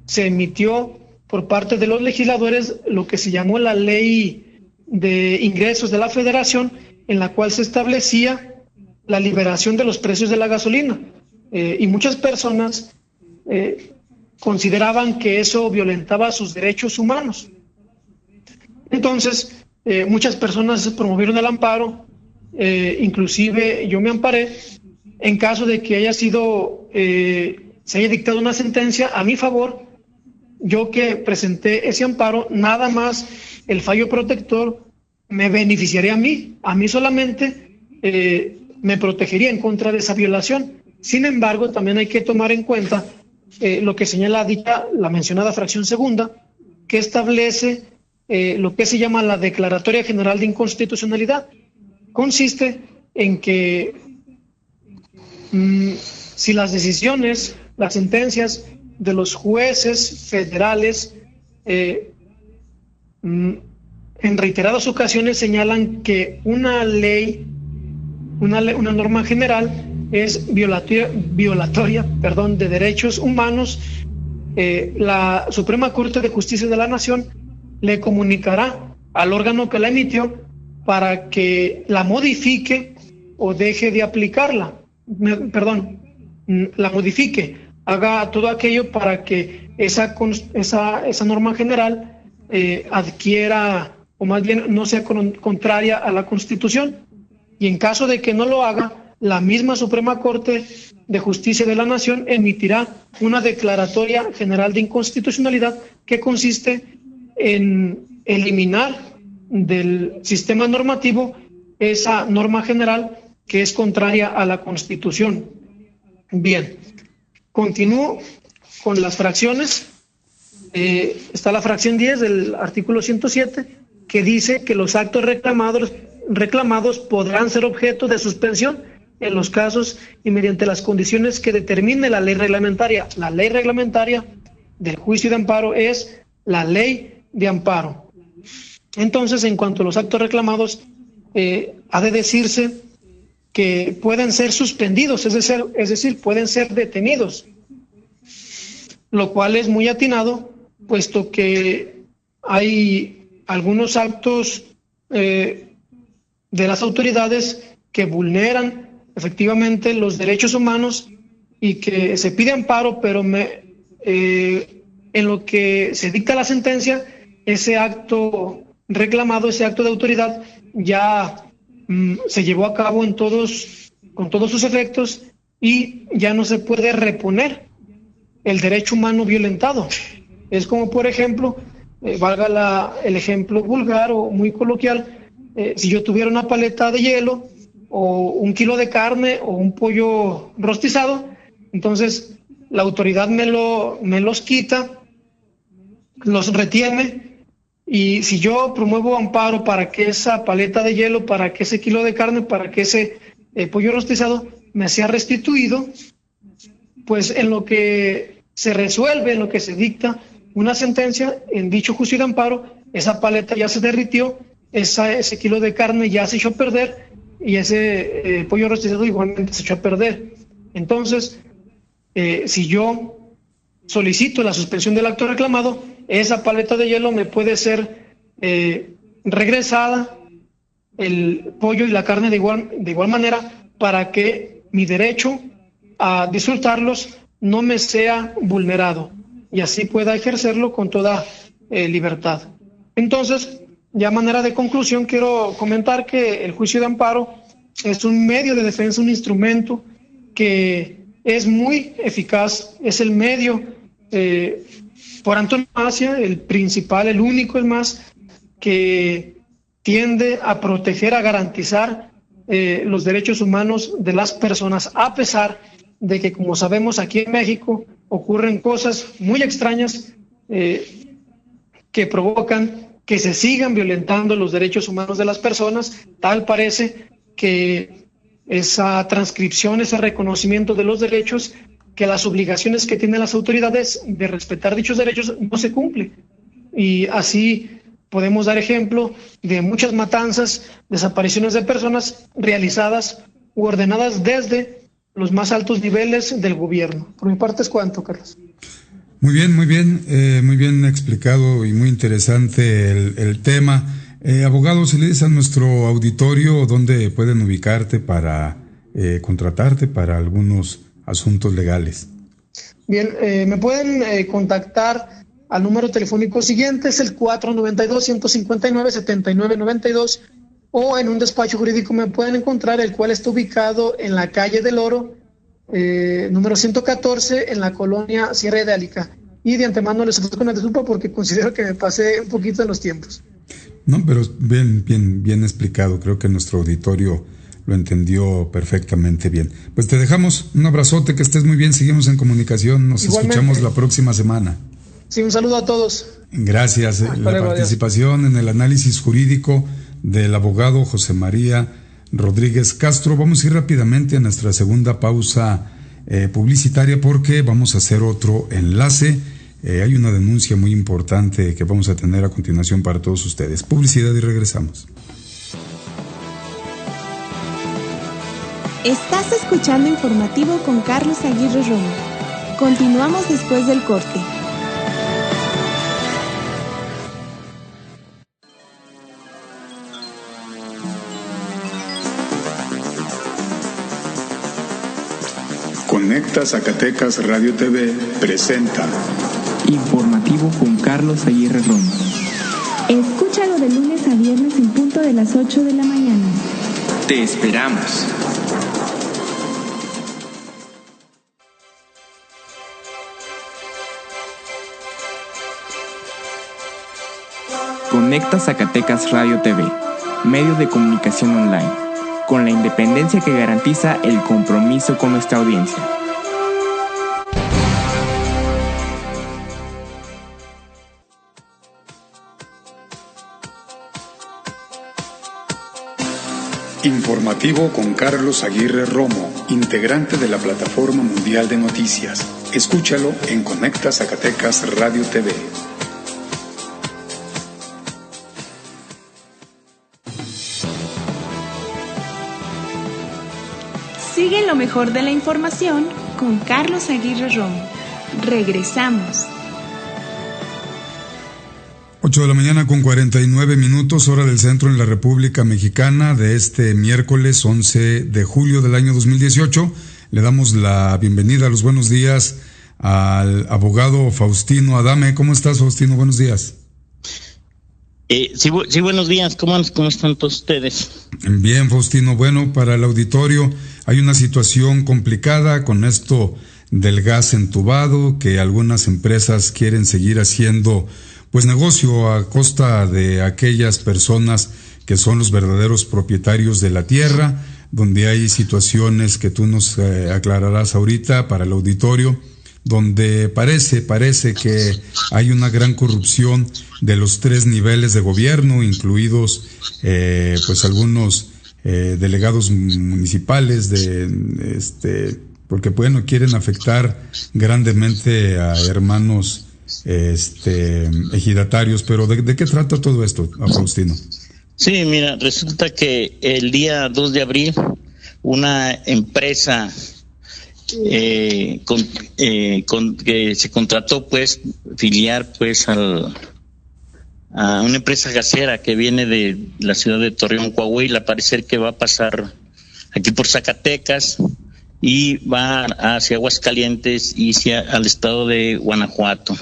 se emitió por parte de los legisladores lo que se llamó la Ley de Ingresos de la Federación, en la cual se establecía la liberación de los precios de la gasolina. Y muchas personas consideraban que eso violentaba sus derechos humanos. Entonces, muchas personas promovieron el amparo, inclusive yo me amparé en caso de que se haya dictado una sentencia a mi favor. Yo que presenté ese amparo, nada más el fallo protector me beneficiaría a mí solamente me protegería en contra de esa violación. Sin embargo, también hay que tomar en cuenta lo que señala la mencionada fracción segunda, que establece lo que se llama la Declaratoria General de Inconstitucionalidad. Consiste en que si las decisiones, las sentencias de los jueces federales en reiteradas ocasiones señalan que una norma general es violatoria de derechos humanos, la Suprema Corte de Justicia de la Nación le comunicará al órgano que la emitió para que la modifique o deje de aplicarla. La modifique, haga todo aquello para que esa norma general adquiera, o más bien no sea contraria a la Constitución. Y en caso de que no lo haga, la misma Suprema Corte de Justicia de la Nación emitirá una Declaratoria General de Inconstitucionalidad que consiste en eliminar del sistema normativo esa norma general que es contraria a la Constitución. Bien, continúo con las fracciones. Está la fracción 10 del artículo 107, que dice que los actos reclamados podrán ser objeto de suspensión en los casos y mediante las condiciones que determine la ley reglamentaria. La ley reglamentaria del juicio de amparo es la ley de amparo. Entonces, en cuanto a los actos reclamados, ha de decirse que pueden ser suspendidos, es decir, pueden ser detenidos, lo cual es muy atinado, puesto que hay algunos actos de las autoridades que vulneran efectivamente los derechos humanos y que se pide amparo, pero en lo que se dicta la sentencia, ese acto reclamado, ese acto de autoridad ya se llevó a cabo con todos sus efectos y ya no se puede reponer el derecho humano violentado. Es como, por ejemplo, valga el ejemplo vulgar o muy coloquial, si yo tuviera una paleta de hielo o 1 kilo de carne o un pollo rostizado, entonces la autoridad me los quita, los retiene, y si yo promuevo amparo para que esa paleta de hielo, para que ese kilo de carne, para que ese pollo rostizado me sea restituido, pues en lo que se resuelve, en lo que se dicta una sentencia en dicho juicio de amparo, esa paleta ya se derritió, ese kilo de carne ya se echó a perder y ese pollo rostizado igualmente se echó a perder. Entonces, si yo solicito la suspensión del acto reclamado, esa paleta de hielo me puede ser regresada, el pollo y la carne de igual manera, para que mi derecho a disfrutarlos no me sea vulnerado y así pueda ejercerlo con toda libertad. Entonces, ya a manera de conclusión, quiero comentar que el juicio de amparo es un medio de defensa, un instrumento que es muy eficaz, es el medio por antonomasia, el principal, el único, el más, que tiende a proteger, a garantizar los derechos humanos de las personas, a pesar de que, como sabemos, aquí en México ocurren cosas muy extrañas que provocan que se sigan violentando los derechos humanos de las personas. Tal parece que esa transcripción, ese reconocimiento de los derechos, que las obligaciones que tienen las autoridades de respetar dichos derechos no se cumple. Y así podemos dar ejemplo de muchas matanzas, desapariciones de personas realizadas u ordenadas desde los más altos niveles del gobierno. Por mi parte es cuanto, Carlos. Muy bien explicado y muy interesante el tema. Abogado, si le dices a nuestro auditorio dónde pueden ubicarte para contratarte para algunos asuntos legales. Bien, me pueden contactar al número telefónico siguiente, es el 492-159-7992, o en un despacho jurídico me pueden encontrar, el cual está ubicado en la calle del Oro, número 114, en la colonia Sierra de Álica. Y de antemano les ofrezco una disculpa porque considero que me pasé un poquito en los tiempos. No, pero bien explicado. Creo que nuestro auditorio lo entendió perfectamente bien. Pues te dejamos un abrazote, que estés muy bien, seguimos en comunicación, nos Igualmente. Escuchamos la próxima semana. Sí, un saludo a todos. Gracias. La participación en el análisis jurídico del abogado José María Rodríguez Castro. Vamos a ir rápidamente a nuestra segunda pausa publicitaria porque vamos a hacer otro enlace. Hay una denuncia muy importante que vamos a tener a continuación para todos ustedes. Publicidad y regresamos. Estás escuchando Informativo con Carlos Aguirre Romo. Continuamos después del corte. Conecta Zacatecas Radio TV presenta Informativo con Carlos Aguirre Romo. Escúchalo de lunes a viernes en punto de las 8 de la mañana. Te esperamos. Conecta Zacatecas Radio TV, medio de comunicación online, con la independencia que garantiza el compromiso con nuestra audiencia. Informativo con Carlos Aguirre Romo, integrante de la Plataforma Mundial de Noticias. Escúchalo en Conecta Zacatecas Radio TV. Sigue lo mejor de la información con Carlos Aguirre Romo. Regresamos. 8 de la mañana con 49 minutos, hora del centro en la República Mexicana, de este miércoles 11 de julio del año 2018. Le damos la bienvenida, los buenos días al abogado Faustino Adame. ¿Cómo estás, Faustino? Buenos días. Sí, buenos días. ¿Cómo están todos ustedes? Bien, Faustino. Bueno, para el auditorio hay una situación complicada con esto del gas entubado, que algunas empresas quieren seguir haciendo pues negocio a costa de aquellas personas que son los verdaderos propietarios de la tierra, donde hay situaciones que tú nos aclararás ahorita para el auditorio, donde parece que hay una gran corrupción de los 3 niveles de gobierno, incluidos pues algunos delegados municipales porque bueno, quieren afectar grandemente a hermanos ejidatarios, pero ¿de qué trata todo esto, Faustino? Sí, mira, resulta que el día 2 de abril una empresa que se contrató, pues, filiar, pues, a una empresa gasera que viene de la ciudad de Torreón, Coahuila, parecer que va a pasar aquí por Zacatecas y va hacia Aguascalientes y al estado de Guanajuato.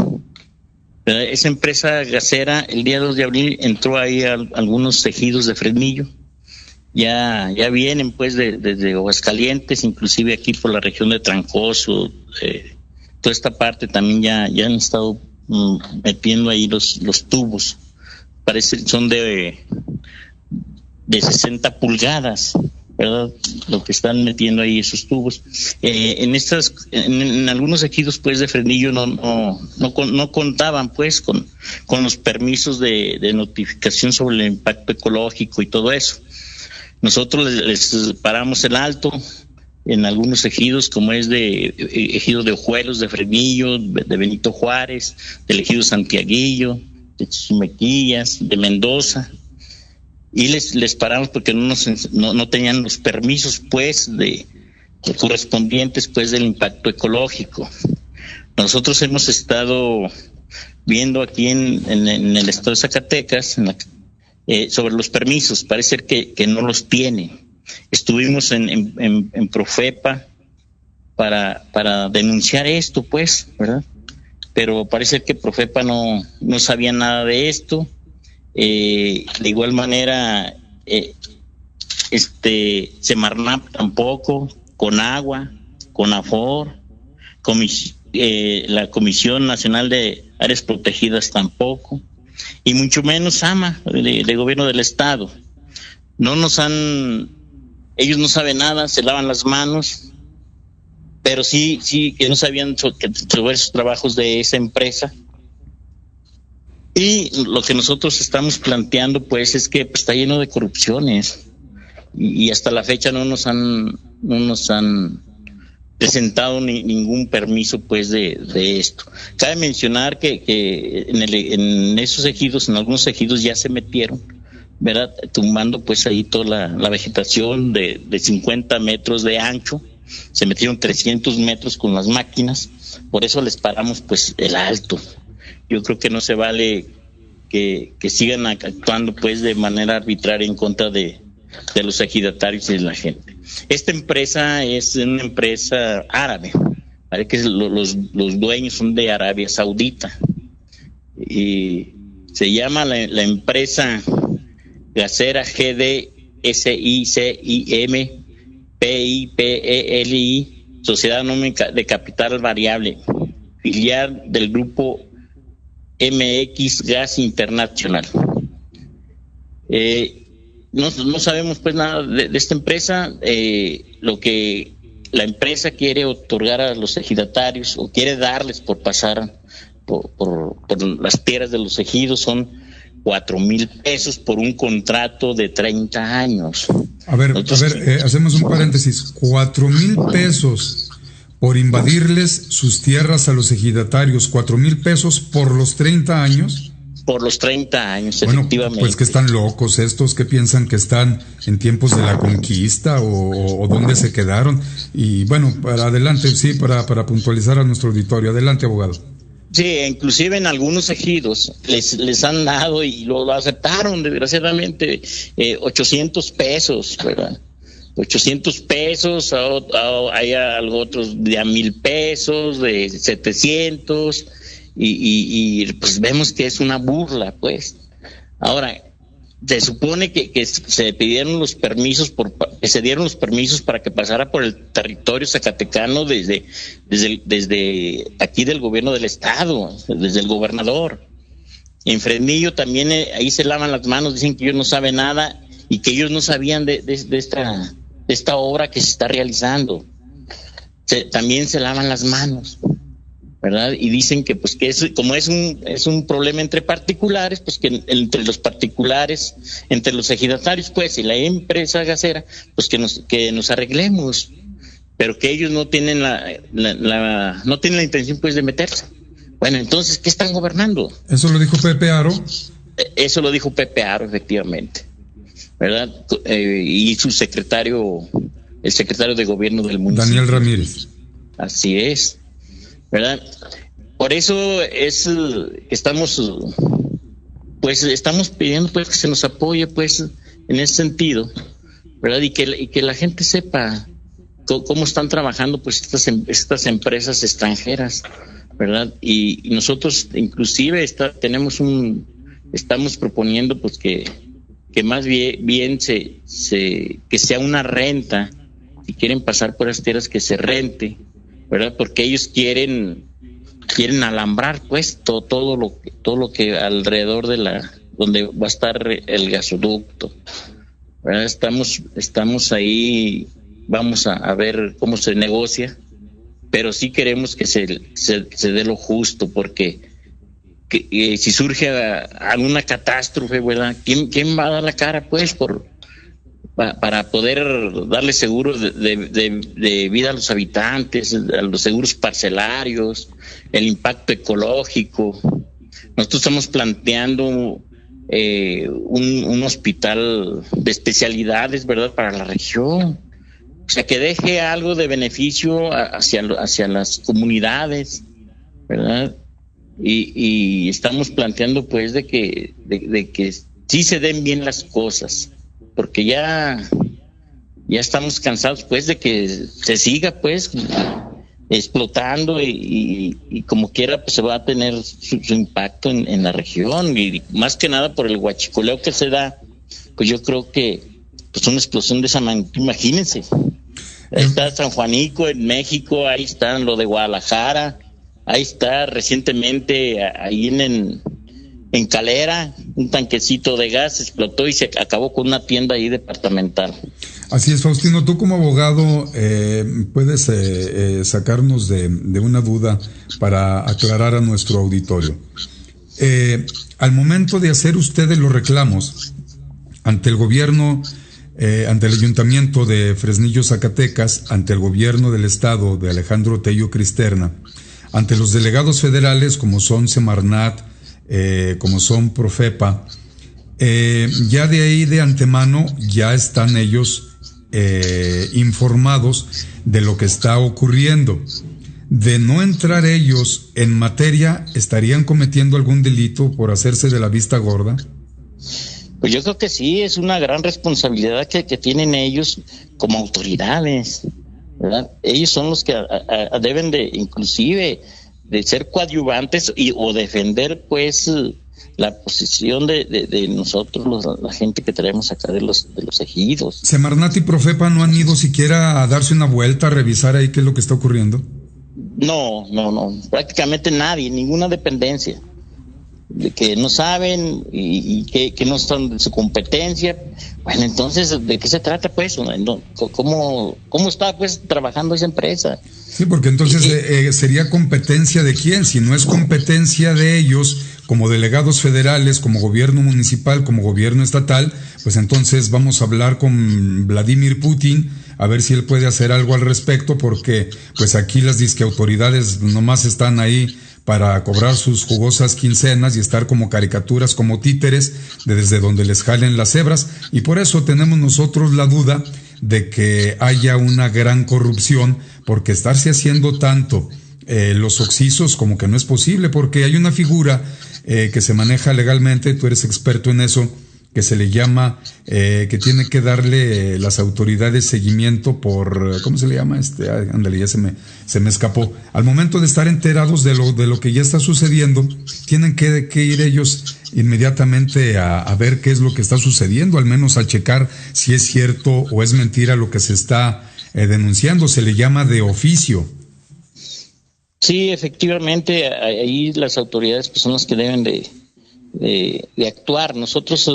Esa empresa gasera el día 2 de abril entró ahí a algunos ejidos de Fresnillo. Ya vienen pues desde Aguascalientes, inclusive aquí por la región de Trancoso, toda esta parte también ya han estado metiendo ahí los tubos. Parece son de 60 pulgadas, ¿verdad? Lo que están metiendo ahí esos tubos. En algunos ejidos pues de Fresnillo no contaban pues con los permisos de notificación sobre el impacto ecológico y todo eso. Nosotros les paramos el alto en algunos ejidos, como es ejido de Ojuelos, de Fresnillo, de Benito Juárez, del ejido Santiaguillo, de Chimequillas, de Mendoza, y les paramos porque no tenían los permisos pues correspondientes pues del impacto ecológico. Nosotros hemos estado viendo aquí en el estado de Zacatecas sobre los permisos, parece que no los tiene. Estuvimos en Profepa para denunciar esto, pues, ¿verdad? Pero parece que Profepa no sabía nada de esto. De igual manera, Semarnat tampoco, Conagua, Conafor, la Comisión Nacional de Áreas Protegidas tampoco, y mucho menos AMA, de Gobierno del Estado. Ellos no saben nada, se lavan las manos, pero sí que no sabían sobre esos trabajos de esa empresa. Y lo que nosotros estamos planteando pues es que está lleno de corrupciones y hasta la fecha no nos han presentado ningún permiso pues de esto. Cabe mencionar que en esos ejidos, en algunos ejidos ya se metieron, ¿verdad? Tumbando pues ahí toda la vegetación de 50 metros de ancho, se metieron 300 metros con las máquinas, por eso les paramos pues el alto. Yo creo que no se vale que sigan actuando pues de manera arbitraria en contra de los ejidatarios y de la gente. Esta empresa es una empresa árabe, parece que los dueños son de Arabia Saudita y se llama la empresa gasera GDSICIM PIPELI, Sociedad Anónima de Capital Variable, filial del grupo MX Gas Internacional. No sabemos pues nada de esta empresa. Lo que la empresa quiere otorgar a los ejidatarios o quiere darles por pasar por las tierras de los ejidos son 4,000 pesos por un contrato de 30 años. A ver, hacemos un paréntesis. 4,000 pesos por invadirles sus tierras a los ejidatarios, 4,000 pesos por los 30 años. Por los 30 años, bueno, efectivamente. Pues que están locos estos, que piensan que están en tiempos de la conquista o dónde se quedaron. Y bueno, para adelante, sí, para puntualizar a nuestro auditorio. Adelante, abogado. Sí, inclusive en algunos ejidos les han dado y lo aceptaron, desgraciadamente, 800 pesos, ¿verdad? 800 pesos, hay algo otros de a 1,000 pesos, de 700, y pues vemos que es una burla, pues. Ahora, se supone que se pidieron los permisos, que se dieron los permisos para que pasara por el territorio zacatecano desde aquí del gobierno del estado, desde el gobernador. En Fresnillo también ahí se lavan las manos, dicen que ellos no saben nada y que ellos no sabían de esta obra que se está realizando. También se lavan las manos, ¿verdad? Y dicen que pues que como es un problema entre particulares, pues que entre los particulares, entre los ejidatarios pues y la empresa gasera, pues que nos arreglemos, pero que ellos no tienen la intención pues de meterse. Bueno, entonces, ¿qué están gobernando? ¿Eso lo dijo Pepe Aro? Eso lo dijo Pepe Aro, efectivamente, ¿verdad? Y su secretario, el secretario de gobierno del municipio, Daniel Ramírez. Así es, ¿verdad? Por eso es que estamos pidiendo pues que se nos apoye pues en ese sentido, ¿verdad? Y que la gente sepa cómo están trabajando pues estas empresas extranjeras, ¿verdad? Y nosotros inclusive estamos proponiendo pues que más bien que sea una renta. Si quieren pasar por las tierras, que se rente, ¿verdad? Porque ellos quieren alambrar pues todo lo que alrededor donde va a estar el gasoducto, ¿verdad? Estamos ahí, vamos a ver cómo se negocia, pero sí queremos que se dé lo justo, porque si surge alguna catástrofe, ¿verdad? ¿Quién va a dar la cara pues para poder darle seguros de vida a los habitantes, a los seguros parcelarios, el impacto ecológico? Nosotros estamos planteando un hospital de especialidades, ¿verdad?, para la región. O sea, que deje algo de beneficio hacia las comunidades, ¿verdad? Y estamos planteando pues de que sí se den bien las cosas, porque ya estamos cansados pues de que se siga pues explotando y como quiera pues se va a tener su impacto en la región, y más que nada por el huachicoleo que se da. Pues yo creo que pues una explosión de esa magnitud, imagínense, ahí está San Juanico en México, ahí está lo de Guadalajara, ahí está recientemente ahí en Calera, un tanquecito de gas explotó y se acabó con una tienda ahí departamental. Así es, Faustino, tú como abogado puedes sacarnos de una duda para aclarar a nuestro auditorio. Al momento de hacer ustedes los reclamos ante el gobierno, ante el ayuntamiento de Fresnillo, Zacatecas, ante el gobierno del estado de Alejandro Tello Cristerna, ante los delegados federales como son Semarnat, como son Profepa, ya de ahí de antemano ya están ellos informados de lo que está ocurriendo. De no entrar ellos en materia, ¿estarían cometiendo algún delito por hacerse de la vista gorda? Pues yo creo que sí, es una gran responsabilidad que tienen ellos como autoridades, ¿verdad? Ellos son los que deben de, inclusive, de ser coadyuvantes o defender pues la posición de nosotros, la gente que traemos acá de los ejidos. ¿Semarnat y Profepa no han ido siquiera a darse una vuelta, a revisar ahí qué es lo que está ocurriendo? No, prácticamente nadie, ninguna dependencia, de que no saben y que no están de su competencia. Bueno, entonces, ¿de qué se trata pues? ¿Cómo está pues trabajando esa empresa? Sí, porque entonces sería competencia de quién, si no es competencia de ellos como delegados federales, como gobierno municipal, como gobierno estatal, pues entonces vamos a hablar con Vladimir Putin a ver si él puede hacer algo al respecto, porque pues aquí las disqueautoridades nomás están ahí para cobrar sus jugosas quincenas y estar como caricaturas, como títeres, desde donde les jalen las hebras, y por eso tenemos nosotros la duda de que haya una gran corrupción, porque estarse haciendo tanto los oxisos como que no es posible, porque hay una figura que se maneja legalmente, tú eres experto en eso, que se le llama, que tiene que darle las autoridades seguimiento por, ¿cómo se le llama? Ándale, ya se me escapó. Al momento de estar enterados de lo que ya está sucediendo, tienen que ir ellos inmediatamente a ver qué es lo que está sucediendo, al menos a checar si es cierto o es mentira lo que se está denunciando. Se le llama de oficio. Sí, efectivamente, ahí las autoridades pues, son las que deben de actuar. Nosotros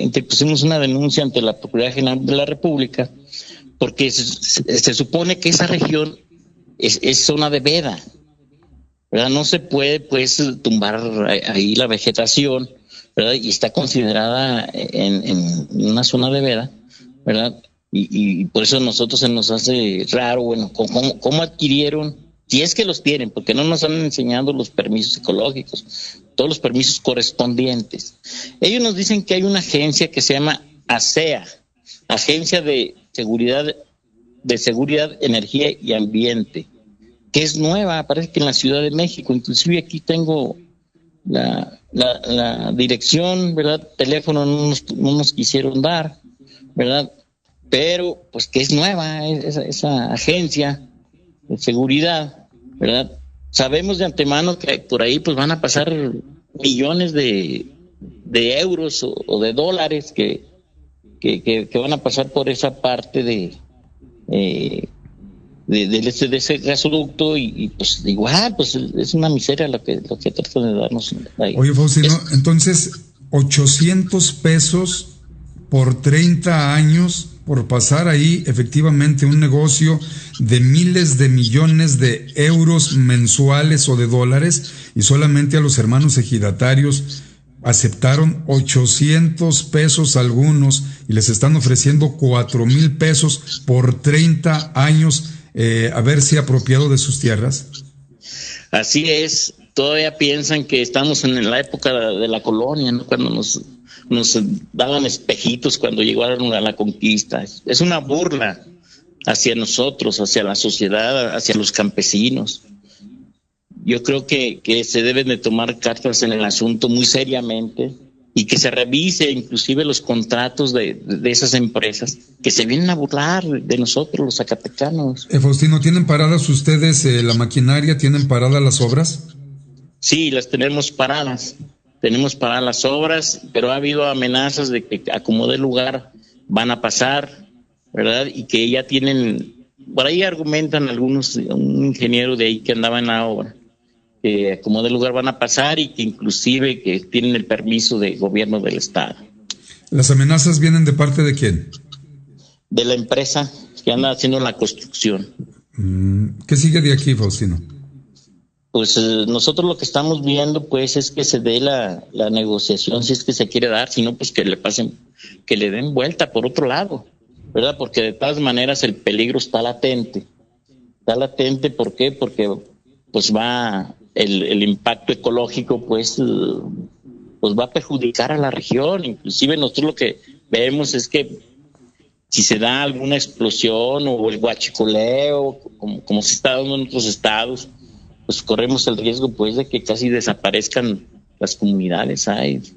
interpusimos una denuncia ante la Procuraduría General de la República porque se supone que esa región es zona de veda, ¿verdad? No se puede pues tumbar ahí la vegetación, ¿verdad? Y está considerada en una zona de veda, ¿verdad? Y por eso a nosotros se nos hace raro, bueno, ¿cómo adquirieron si es que los tienen, porque no nos han enseñado los permisos ecológicos, todos los permisos correspondientes. Ellos nos dicen que hay una agencia que se llama ASEA, Agencia de Seguridad, Energía y Ambiente, que es nueva, parece que en la Ciudad de México. Inclusive aquí tengo la dirección, ¿verdad? Teléfono no nos quisieron dar, ¿verdad? Pero pues que es nueva esa agencia de seguridad, ¿verdad? Sabemos de antemano que por ahí pues van a pasar millones de euros o de dólares que van a pasar por esa parte de ese gasoducto y pues igual pues es una miseria lo que tratan de darnos ahí. Oye, Faustino, entonces 800 pesos por 30 años por pasar ahí efectivamente un negocio de miles de millones de euros mensuales o de dólares, y solamente a los hermanos ejidatarios aceptaron 800 pesos algunos y les están ofreciendo 4,000 pesos por 30 años haberse apropiado de sus tierras. Así es, todavía piensan que estamos en la época de la colonia, ¿no? Cuando nos daban espejitos cuando llegaron a la conquista. Es una burla hacia nosotros, hacia la sociedad, hacia los campesinos. Yo creo que se deben de tomar cartas en el asunto muy seriamente y que se revise inclusive los contratos de esas empresas que se vienen a burlar de nosotros, los zacatecanos. Faustino, ¿tienen paradas ustedes la maquinaria? ¿Tienen paradas las obras? Sí, las tenemos paradas. Tenemos paradas las obras, pero ha habido amenazas de que a como dé lugar van a pasar, ¿verdad? Y que ya tienen, por ahí argumentan algunos, un ingeniero de ahí que andaba en la obra, que como de lugar van a pasar y que inclusive que tienen el permiso del gobierno del estado. ¿Las amenazas vienen de parte de quién? De la empresa que anda haciendo la construcción. ¿Qué sigue de aquí, Faustino? Pues nosotros lo que estamos viendo pues es que se dé la negociación si es que se quiere dar, si no pues que le den vuelta por otro lado, ¿verdad? Porque de todas maneras el peligro está latente. Está latente, ¿por qué? Porque pues va el impacto ecológico pues va a perjudicar a la región. Inclusive nosotros lo que vemos es que si se da alguna explosión o el huachicoleo, como se está dando en otros estados, pues corremos el riesgo pues de que casi desaparezcan las comunidades.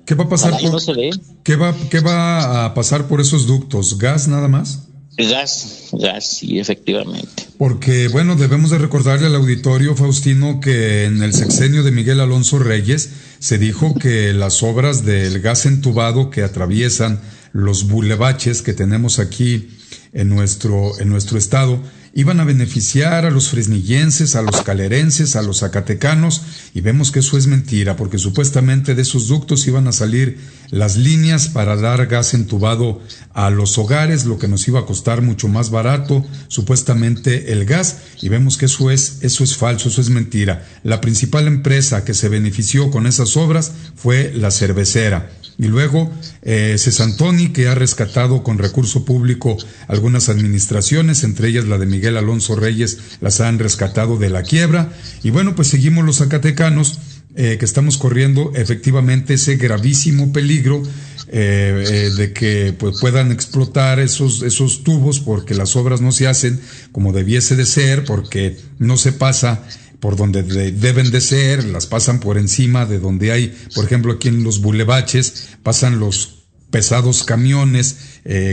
¿Qué va a pasar no se ve. ¿Qué va a pasar por esos ductos? ¿Gas nada más? Gas, sí, efectivamente. Porque, bueno, debemos de recordarle al auditorio, Faustino, que en el sexenio de Miguel Alonso Reyes se dijo que las obras del gas entubado que atraviesan los bulevaches que tenemos aquí en nuestro estado iban a beneficiar a los fresnillenses, a los calerenses, a los zacatecanos, y vemos que eso es mentira, porque supuestamente de esos ductos iban a salir las líneas para dar gas entubado a los hogares, lo que nos iba a costar mucho más barato, supuestamente el gas, y vemos que eso es falso, eso es mentira. La principal empresa que se benefició con esas obras fue la cervecera. Y luego Cesantoni, que ha rescatado con recurso público algunas administraciones, entre ellas la de Miguel Alonso Reyes, las han rescatado de la quiebra. Y bueno, pues seguimos los zacatecanos que estamos corriendo efectivamente ese gravísimo peligro de que pues puedan explotar esos tubos, porque las obras no se hacen como debiese de ser, porque no se pasa por donde deben de ser, las pasan por encima de donde hay, por ejemplo, aquí en los bulevaches, pasan los pesados camiones,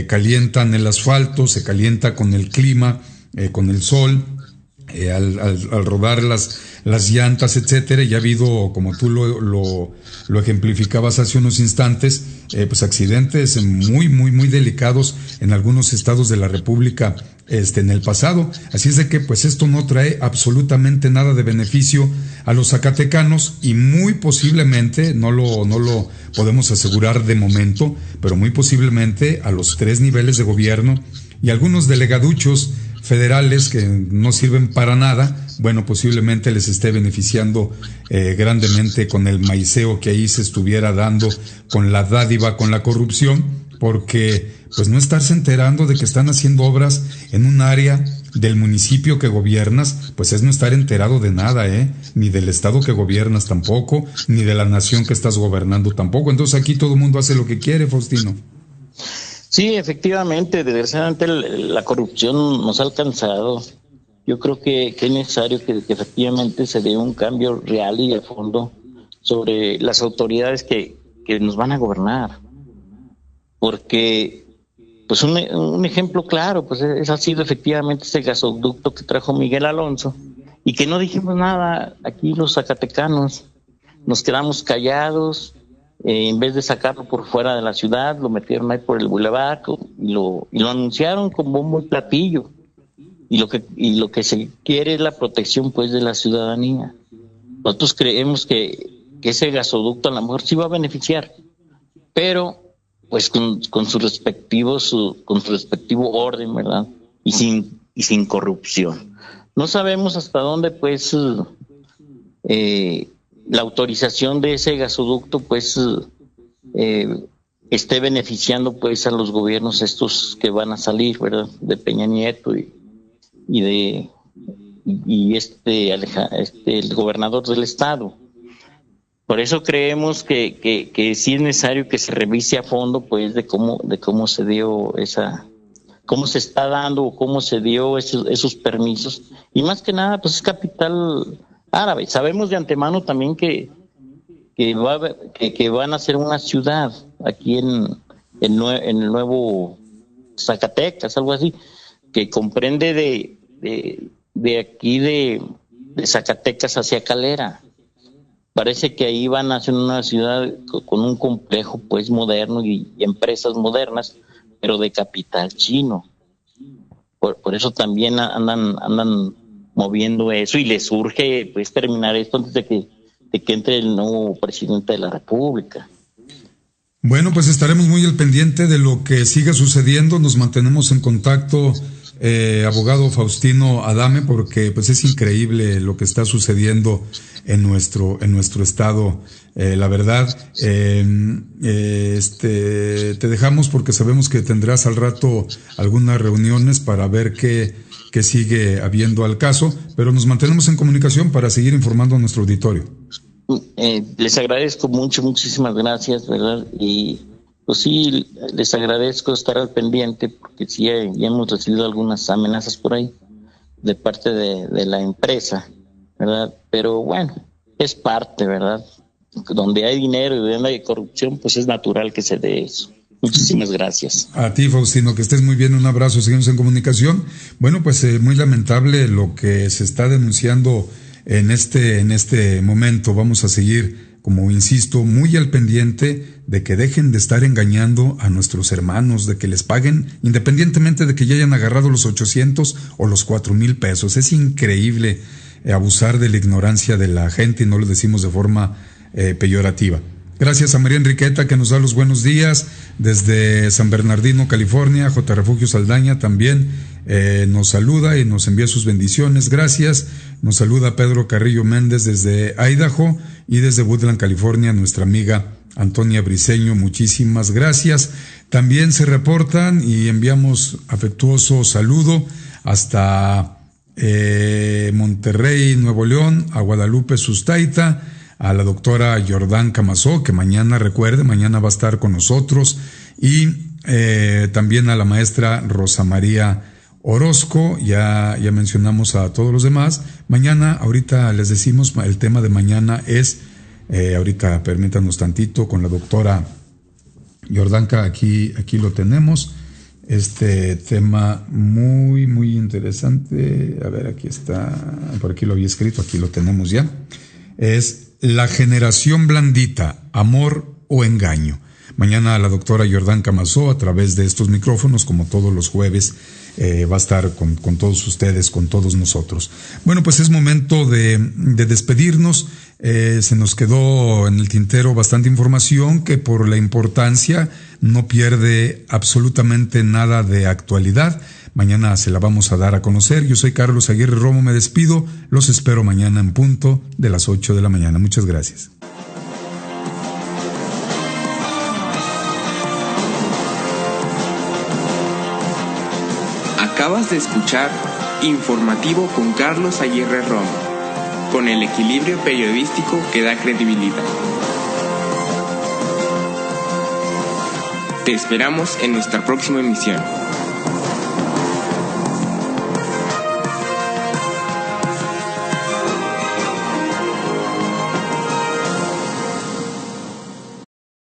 calientan el asfalto, se calienta con el clima, con el sol, al rodar las llantas, etcétera. Y ha habido, como tú lo ejemplificabas hace unos instantes, pues accidentes muy, muy, muy delicados en algunos estados de la República en el pasado. Así es de que pues esto no trae absolutamente nada de beneficio a los zacatecanos, y muy posiblemente, no lo podemos asegurar de momento, pero muy posiblemente a los 3 niveles de gobierno y algunos delegaduchos federales que no sirven para nada, bueno, posiblemente les esté beneficiando grandemente con el maiceo que ahí se estuviera dando, con la dádiva, con la corrupción, porque pues no estarse enterando de que están haciendo obras en un área del municipio que gobiernas, pues es no estar enterado de nada, ni del estado que gobiernas tampoco, ni de la nación que estás gobernando tampoco. Entonces aquí todo el mundo hace lo que quiere, Faustino. Sí, efectivamente, desgraciadamente la corrupción nos ha alcanzado. Yo creo que es necesario que efectivamente se dé un cambio real y de fondo sobre las autoridades que nos van a gobernar. Porque, pues un ejemplo claro, pues ha sido efectivamente ese gasoducto que trajo Miguel Alonso y que no dijimos nada aquí los zacatecanos. Nos quedamos callados. En vez de sacarlo por fuera de la ciudad, lo metieron ahí por el bulevar y lo anunciaron con bombo y platillo. Y lo que se quiere es la protección, pues, de la ciudadanía. Nosotros creemos que ese gasoducto a lo mejor sí va a beneficiar, pero pues con su respectivo orden, ¿verdad? Y sin corrupción. No sabemos hasta dónde, pues, la autorización de ese gasoducto, pues, esté beneficiando, pues, a los gobiernos estos que van a salir, ¿verdad? De Peña Nieto el gobernador del estado. Por eso creemos que sí es necesario que se revise a fondo, pues, de cómo se dio cómo se está dando o cómo se dio esos permisos. Y más que nada, pues, es capital árabe. Sabemos de antemano también que van a ser una ciudad aquí en el nuevo Zacatecas, algo así, que comprende de aquí de Zacatecas hacia Calera. Parece que ahí van a hacer una ciudad con un complejo, pues, moderno y empresas modernas, pero de capital chino. Por eso también andan moviendo eso y les urge, pues, terminar esto antes de que entre el nuevo presidente de la República. Bueno, pues estaremos muy al pendiente de lo que siga sucediendo. Nos mantenemos en contacto, abogado Faustino Adame, porque pues es increíble lo que está sucediendo en nuestro estado. La verdad, te dejamos porque sabemos que tendrás al rato algunas reuniones para ver qué sigue habiendo al caso, pero nos mantenemos en comunicación para seguir informando a nuestro auditorio. Les agradezco muchísimas gracias, ¿verdad? Y pues sí, les agradezco estar al pendiente, porque sí ya hemos recibido algunas amenazas por ahí de parte de la empresa, ¿verdad? Pero bueno, es parte, ¿verdad? Donde hay dinero y donde hay corrupción, pues es natural que se dé eso. Muchísimas gracias. A ti, Faustino, que estés muy bien, un abrazo, seguimos en comunicación. Bueno, pues muy lamentable lo que se está denunciando en este momento. Vamos a seguir, como insisto, muy al pendiente de que dejen de estar engañando a nuestros hermanos, de que les paguen, independientemente de que ya hayan agarrado los 800 o los 4,000 pesos. Es increíble abusar de la ignorancia de la gente, y no lo decimos de forma peyorativa. Gracias a María Enriqueta, que nos da los buenos días desde San Bernardino, California. J. Refugio Saldaña también nos saluda y nos envía sus bendiciones. Gracias. Nos saluda Pedro Carrillo Méndez desde Idaho, y desde Woodland, California, nuestra amiga Antonia Briceño. Muchísimas gracias. También se reportan y enviamos afectuoso saludo hasta Monterrey, Nuevo León, a Guadalupe Sustaita, a la doctora Jordán Camazó, que mañana va a estar con nosotros, y también a la maestra Rosa María Orozco. Ya mencionamos a todos los demás. Mañana, ahorita les decimos, el tema de mañana es, ahorita permítanos tantito, con la doctora Jordanka, aquí lo tenemos, este tema muy, muy interesante. A ver, aquí está, por aquí lo había escrito, aquí lo tenemos ya. Es la generación blandita, amor o engaño. Mañana la doctora Jordán Camazó, a través de estos micrófonos, como todos los jueves, va a estar con todos ustedes, con todos nosotros. Bueno, pues es momento de despedirnos. Se nos quedó en el tintero bastante información que, por la importancia, no pierde absolutamente nada de actualidad. Mañana se la vamos a dar a conocer. Yo soy Carlos Aguirre Romo, me despido. Los espero mañana en punto de las 8 de la mañana. Muchas gracias. Acabas de escuchar Informativo con Carlos Aguirre Romo, con el equilibrio periodístico que da credibilidad. Te esperamos en nuestra próxima emisión.